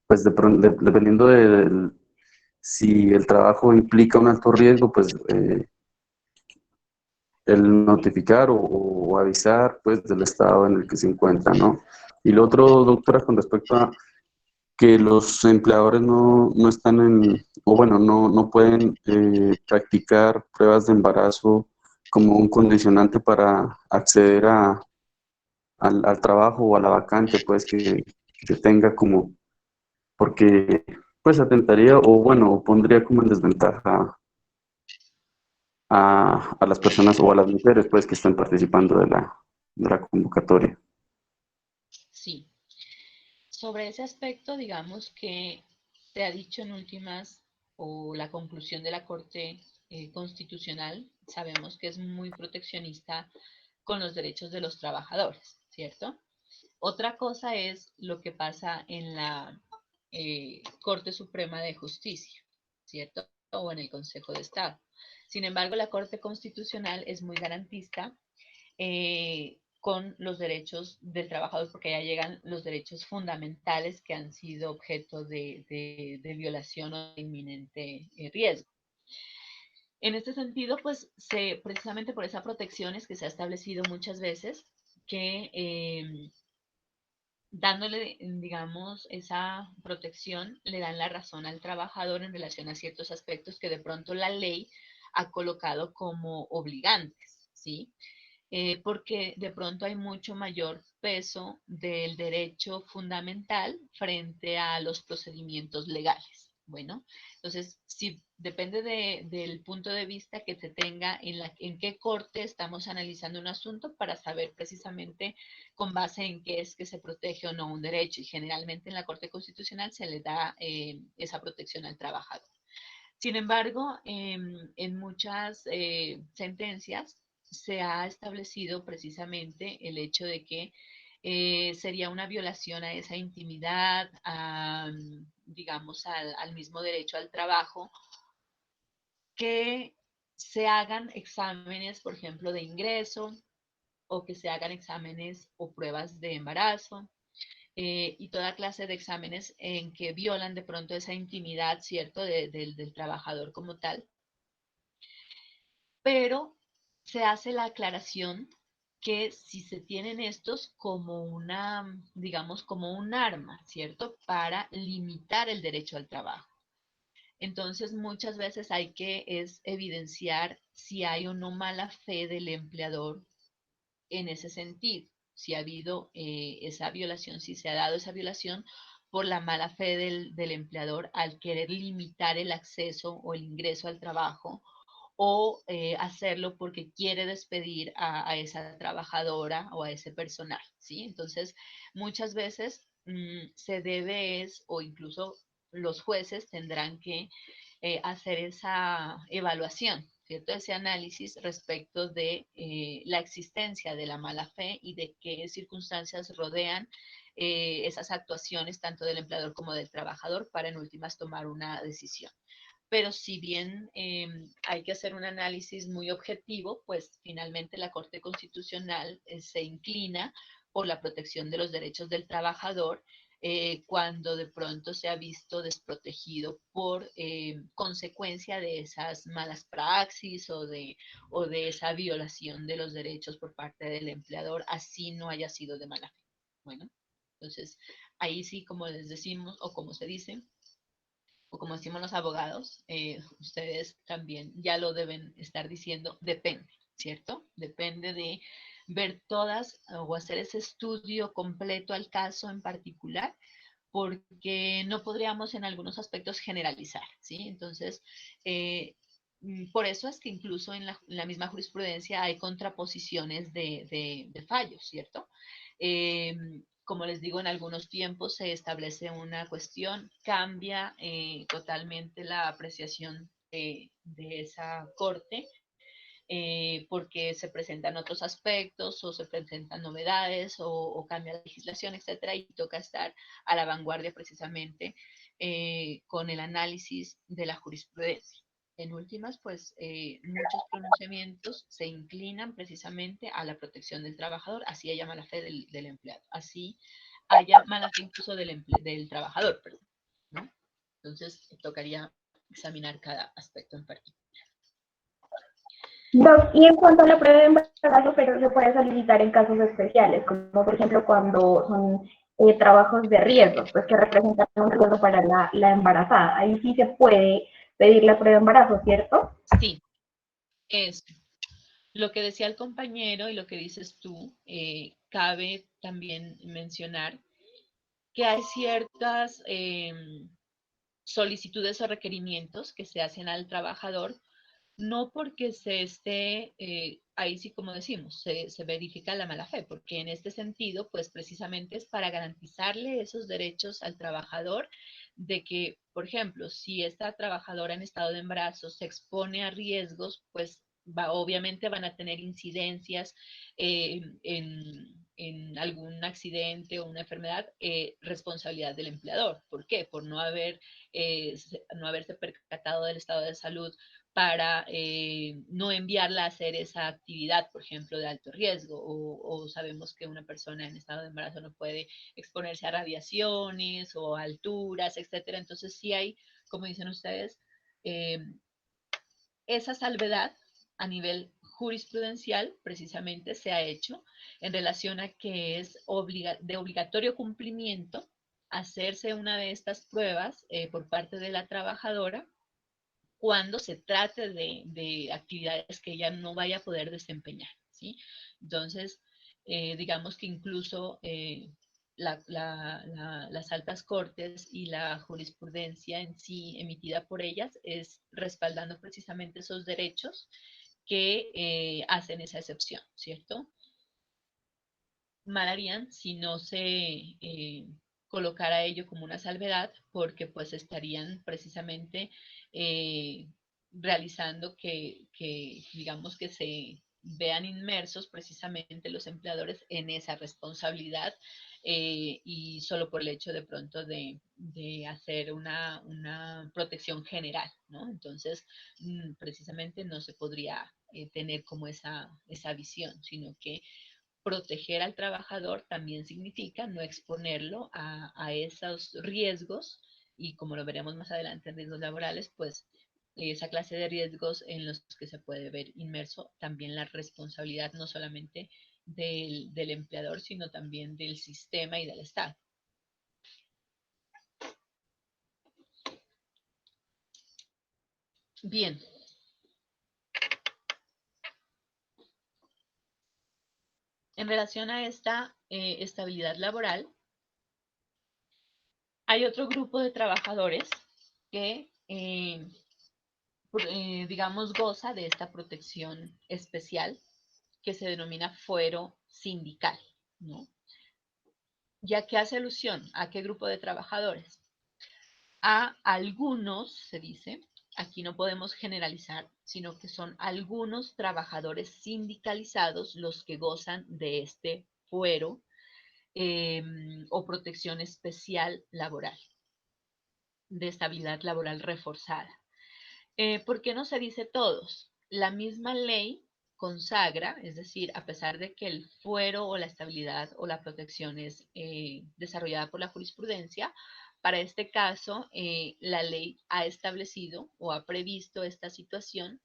Pues dependiendo de si el trabajo implica un alto riesgo, pues el notificar o avisar pues del estado en el que se encuentra, ¿no? Y lo otro, doctora, con respecto a que los empleadores no están o bueno, no pueden practicar pruebas de embarazo como un condicionante para acceder al trabajo o a la vacante, pues que tenga como, porque pues atentaría o bueno, pondría como en desventaja a las personas o a las mujeres pues que están participando de la convocatoria. Sí. Sobre ese aspecto, digamos que se ha dicho en últimas, o la conclusión de la Corte Constitucional, sabemos que es muy proteccionista con los derechos de los trabajadores, ¿cierto? Otra cosa es lo que pasa en la Corte Suprema de Justicia, ¿cierto? O en el Consejo de Estado. Sin embargo, la Corte Constitucional es muy garantista con los derechos del trabajador, porque ya llegan los derechos fundamentales que han sido objeto de violación o de inminente riesgo. En este sentido, pues, precisamente por esa protección es que se ha establecido muchas veces que dándole, digamos, esa protección, le dan la razón al trabajador en relación a ciertos aspectos que de pronto la ley ha colocado como obligantes, ¿sí? Porque de pronto hay mucho mayor peso del derecho fundamental frente a los procedimientos legales. Bueno, entonces, si depende del punto de vista que se tenga en qué corte estamos analizando un asunto para saber precisamente con base en qué es que se protege o no un derecho. Y generalmente en la Corte Constitucional se le da esa protección al trabajador. Sin embargo, en muchas sentencias se ha establecido precisamente el hecho de que sería una violación a esa intimidad, digamos, al mismo derecho al trabajo, que se hagan exámenes, por ejemplo, de ingreso, o que se hagan exámenes o pruebas de embarazo, y toda clase de exámenes en que violan de pronto esa intimidad, ¿cierto?, del trabajador como tal. Pero se hace la aclaración que si se tienen estos como una, digamos, como un arma, ¿cierto?, para limitar el derecho al trabajo. Entonces, muchas veces hay que evidenciar si hay o no mala fe del empleador en ese sentido, si ha habido esa violación, si se ha dado esa violación por la mala fe del empleador al querer limitar el acceso o el ingreso al trabajo, o hacerlo porque quiere despedir a esa trabajadora o a ese personal, ¿sí? Entonces, muchas veces se debe o incluso los jueces tendrán que hacer esa evaluación, ¿cierto? Ese análisis respecto de la existencia de la mala fe y de qué circunstancias rodean esas actuaciones tanto del empleador como del trabajador para en últimas tomar una decisión. Pero si bien hay que hacer un análisis muy objetivo, pues finalmente la Corte Constitucional se inclina por la protección de los derechos del trabajador cuando de pronto se ha visto desprotegido por consecuencia de esas malas praxis o de esa violación de los derechos por parte del empleador, así no haya sido de mala fe. Bueno, entonces ahí sí, como les decimos o como se dice, o como decimos los abogados, ustedes también ya lo deben estar diciendo, depende, ¿cierto? Depende de ver todas o hacer ese estudio completo al caso en particular, porque no podríamos en algunos aspectos generalizar, ¿sí? Entonces, por eso es que incluso en la misma jurisprudencia hay contraposiciones de fallos, ¿cierto? Como les digo, en algunos tiempos se establece una cuestión, cambia totalmente la apreciación de esa corte, porque se presentan otros aspectos o se presentan novedades o cambia la legislación, etcétera, y toca estar a la vanguardia precisamente con el análisis de la jurisprudencia. En últimas, pues muchos pronunciamientos se inclinan precisamente a la protección del trabajador, así haya mala fe del empleado, así haya mala fe incluso del trabajador, perdón, ¿no? Entonces, tocaría examinar cada aspecto en particular. Y en cuanto a la prueba de embarazo, pero se puede solicitar en casos especiales, como por ejemplo cuando son trabajos de riesgo, pues que representan un riesgo para la embarazada. Ahí sí se puede pedir la prueba de embarazo, ¿cierto? Sí, eso. Lo que decía el compañero y lo que dices tú, cabe también mencionar que hay ciertas solicitudes o requerimientos que se hacen al trabajador, no porque se esté, ahí sí como decimos, se verifica la mala fe, porque en este sentido, pues precisamente es para garantizarle esos derechos al trabajador de que, por ejemplo, si esta trabajadora en estado de embarazo se expone a riesgos, pues obviamente van a tener incidencias en en algún accidente o una enfermedad, responsabilidad del empleador. ¿Por qué? Por no haberse percatado del estado de salud para no enviarla a hacer esa actividad, por ejemplo, de alto riesgo, o sabemos que una persona en estado de embarazo no puede exponerse a radiaciones o a alturas, etcétera. Entonces sí hay, como dicen ustedes, esa salvedad a nivel jurisprudencial precisamente se ha hecho en relación a que es de obligatorio cumplimiento hacerse una de estas pruebas por parte de la trabajadora cuando se trate de actividades que ella no vaya a poder desempeñar, ¿sí? Entonces, digamos que incluso las altas cortes y la jurisprudencia en sí emitida por ellas es respaldando precisamente esos derechos que hacen esa excepción, ¿cierto? Mal harían si no se colocara ello como una salvedad, porque pues estarían precisamente realizando que digamos que se vean inmersos precisamente los empleadores en esa responsabilidad y solo por el hecho de pronto de hacer una protección general, ¿no? Entonces, precisamente no se podría tener como esa visión, sino que proteger al trabajador también significa no exponerlo a esos riesgos y como lo veremos más adelante en riesgos laborales, pues esa clase de riesgos en los que se puede ver inmerso también la responsabilidad no solamente del empleador, sino también del sistema y del Estado. Bien. En relación a esta estabilidad laboral, hay otro grupo de trabajadores que, digamos, goza de esta protección especial que se denomina fuero sindical, ¿no? Ya que hace alusión a qué grupo de trabajadores. A algunos, se dice, aquí no podemos generalizar, sino que son algunos trabajadores sindicalizados los que gozan de este fuero o protección especial laboral, de estabilidad laboral reforzada. ¿Por qué no se dice todos? La misma ley consagra, es decir, a pesar de que el fuero o la estabilidad o la protección es desarrollada por la jurisprudencia, para este caso la ley ha establecido o ha previsto esta situación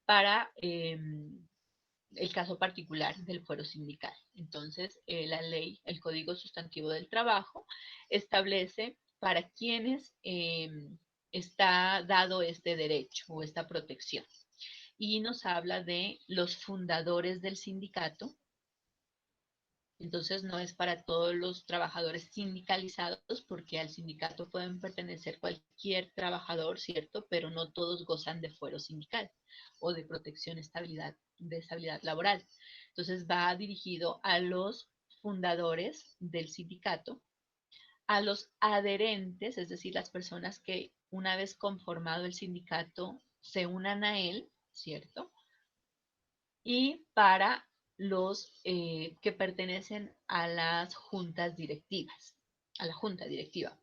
para el caso particular del fuero sindical. Entonces, la ley, el Código Sustantivo del Trabajo, establece para quienes está dado este derecho o esta protección. Y nos habla de los fundadores del sindicato. Entonces, no es para todos los trabajadores sindicalizados, porque al sindicato pueden pertenecer cualquier trabajador, ¿cierto? Pero no todos gozan de fuero sindical o de protección de estabilidad laboral. Entonces, va dirigido a los fundadores del sindicato, a los adherentes, es decir, las personas que una vez conformado el sindicato se unan a él, ¿cierto? Y para los que pertenecen a las juntas directivas, a la junta directiva.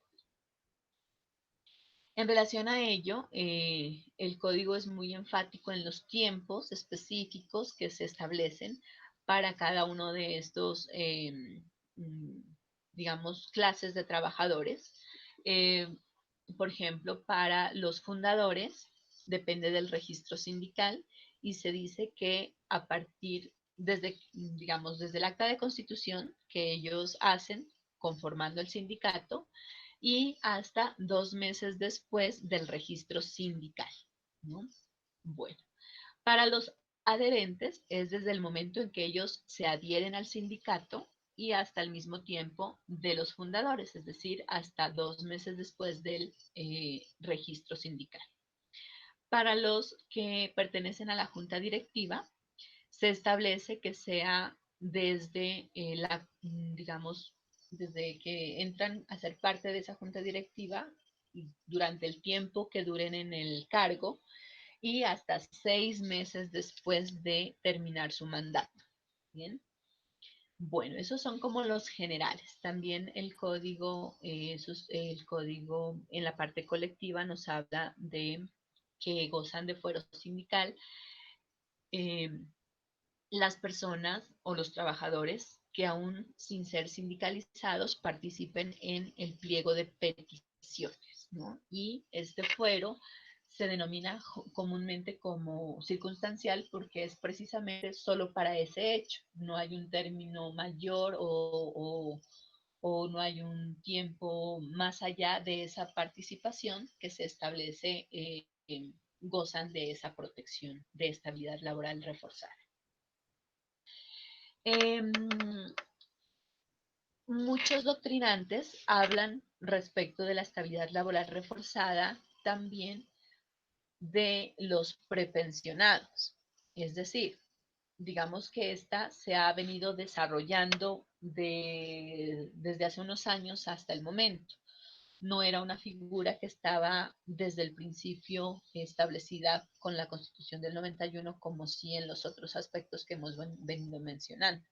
En relación a ello, el código es muy enfático en los tiempos específicos que se establecen para cada uno de estos, digamos, clases de trabajadores. Por ejemplo, para los fundadores depende del registro sindical y se dice que a partir, digamos, desde el acta de constitución que ellos hacen conformando el sindicato y hasta 2 meses después del registro sindical, ¿no? Bueno, para los adherentes es desde el momento en que ellos se adhieren al sindicato y hasta el mismo tiempo de los fundadores, es decir, hasta 2 meses después del registro sindical. Para los que pertenecen a la junta directiva, se establece que sea desde digamos, desde que entran a ser parte de esa junta directiva durante el tiempo que duren en el cargo y hasta 6 meses después de terminar su mandato. Bien. Bueno, esos son como los generales. También el código en la parte colectiva nos habla de que gozan de fuero sindical las personas o los trabajadores que aún sin ser sindicalizados participen en el pliego de peticiones, ¿no? Y este fuero se denomina comúnmente como circunstancial porque es precisamente solo para ese hecho. No hay un término mayor o no hay un tiempo más allá de esa participación que se establece, gozan de esa protección de estabilidad laboral reforzada. Muchos doctrinantes hablan respecto de la estabilidad laboral reforzada también de los prepensionados. Es decir, digamos que esta se ha venido desarrollando desde hace unos años hasta el momento. No era una figura que estaba desde el principio establecida con la Constitución del 91, como sí en los otros aspectos que hemos venido mencionando.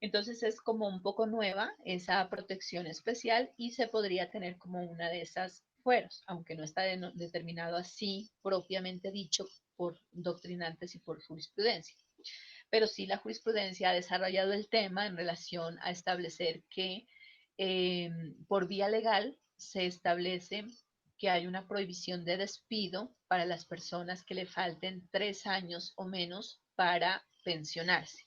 Entonces es como un poco nueva esa protección especial y se podría tener como una de esas fueros, aunque no está determinado así propiamente dicho por doctrinantes y por jurisprudencia. Pero sí la jurisprudencia ha desarrollado el tema en relación a establecer que por vía legal se establece que hay una prohibición de despido para las personas que le falten 3 años o menos para pensionarse.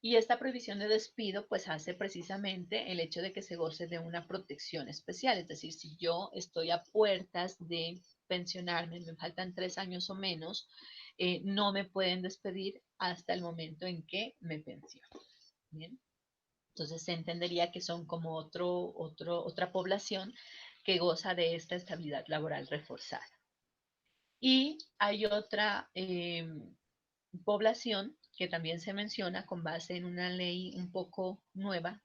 Y esta prohibición de despido pues hace precisamente el hecho de que se goce de una protección especial. Es decir, si yo estoy a puertas de pensionarme, me faltan 3 años o menos, no me pueden despedir hasta el momento en que me pensiono. ¿Bien? Entonces se entendería que son como otra población que goza de esta estabilidad laboral reforzada. Y hay otra población que también se menciona con base en una ley un poco nueva,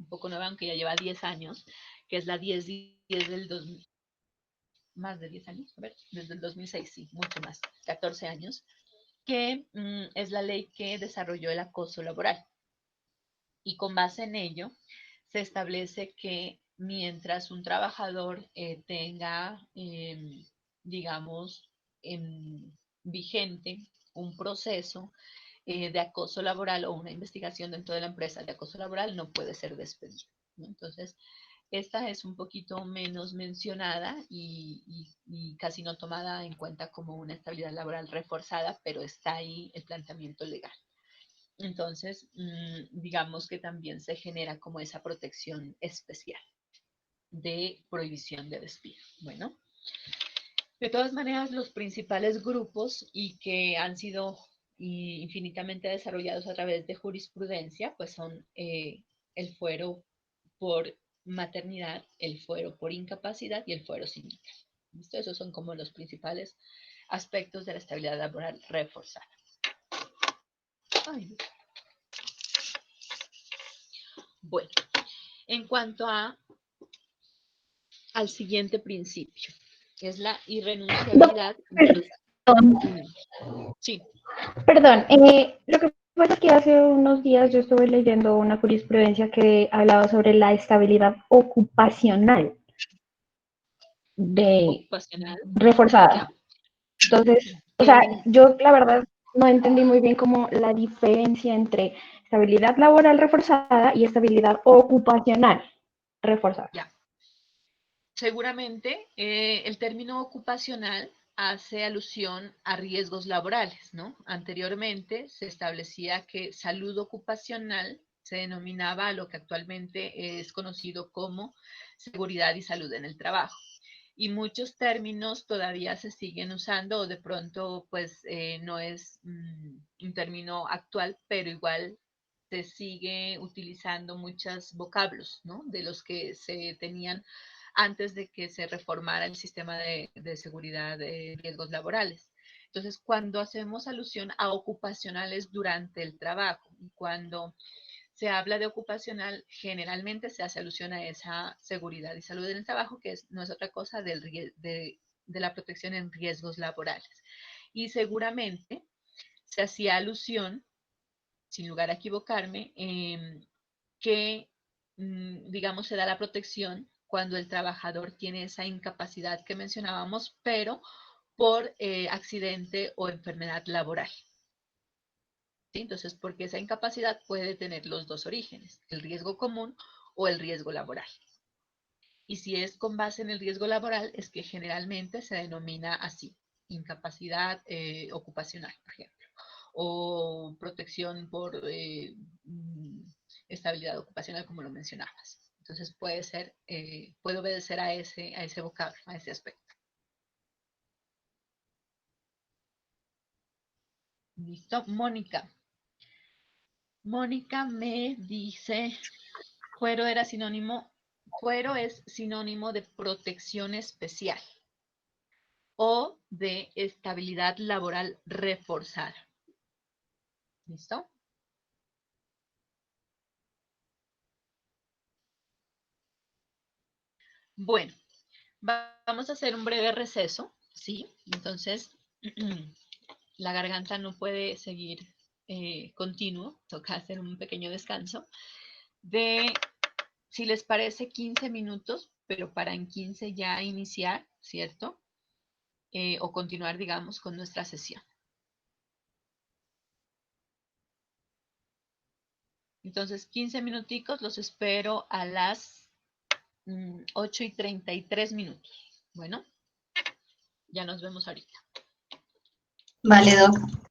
aunque ya lleva 10 años, que es la 1010 del 2000, más de 10 años, a ver, desde el 2006, sí, mucho más, 14 años, que es la ley que desarrolló el acoso laboral. Y con base en ello, se establece que mientras un trabajador tenga, digamos, vigente un proceso de acoso laboral o una investigación dentro de la empresa de acoso laboral, no puede ser despedido, ¿no? Entonces, esta es un poquito menos mencionada y casi no tomada en cuenta como una estabilidad laboral reforzada, pero está ahí el planteamiento legal. Entonces, digamos que también se genera como esa protección especial de prohibición de despido. Bueno, de todas maneras, los principales grupos y que han sido infinitamente desarrollados a través de jurisprudencia, pues son el fuero por maternidad, el fuero por incapacidad y el fuero sindical. ¿Listo? Esos son como los principales aspectos de la estabilidad laboral reforzada. Ay. Bueno, en cuanto al siguiente principio, que es la irrenunciabilidad. Sí. Perdón, lo que pasa es que hace unos días yo estuve leyendo una jurisprudencia que hablaba sobre la estabilidad ocupacional reforzada. Entonces, o sea, yo la verdad no entendí muy bien como la diferencia entre estabilidad laboral reforzada y estabilidad ocupacional reforzada. Ya. Seguramente el término ocupacional hace alusión a riesgos laborales, ¿no? Anteriormente se establecía que salud ocupacional se denominaba a lo que actualmente es conocido como seguridad y salud en el trabajo. Y muchos términos todavía se siguen usando o de pronto pues no es un término actual, pero igual se sigue utilizando muchos vocablos, ¿no? De los que se tenían antes de que se reformara el sistema de seguridad de riesgos laborales. Entonces, cuando hacemos alusión a ocupacionales durante el trabajo, cuando se habla de ocupacional, generalmente se hace alusión a esa seguridad y salud en el trabajo, que no es otra cosa de la protección en riesgos laborales. Y seguramente se hacía alusión sin lugar a equivocarme, que, digamos, se da la protección cuando el trabajador tiene esa incapacidad que mencionábamos, pero por accidente o enfermedad laboral. ¿Sí? Entonces, porque esa incapacidad puede tener los dos orígenes, el riesgo común o el riesgo laboral. Y si es con base en el riesgo laboral, es que generalmente se denomina así, incapacidad ocupacional, por ejemplo, o protección por estabilidad ocupacional, como lo mencionabas. Entonces puede ser, puede obedecer a ese vocablo, a ese aspecto. Listo, Mónica. Mónica me dice, fuero es sinónimo de protección especial o de estabilidad laboral reforzada. ¿Listo? Bueno, vamos a hacer un breve receso, ¿sí? Entonces, la garganta no puede seguir continuo, toca hacer un pequeño descanso de, si les parece, 15 minutos, pero para en 15 ya iniciar, ¿cierto? O continuar, digamos, con nuestra sesión. Entonces, 15 minuticos, los espero a las 8:33 minutos. Bueno, ya nos vemos ahorita. Vale, Doc.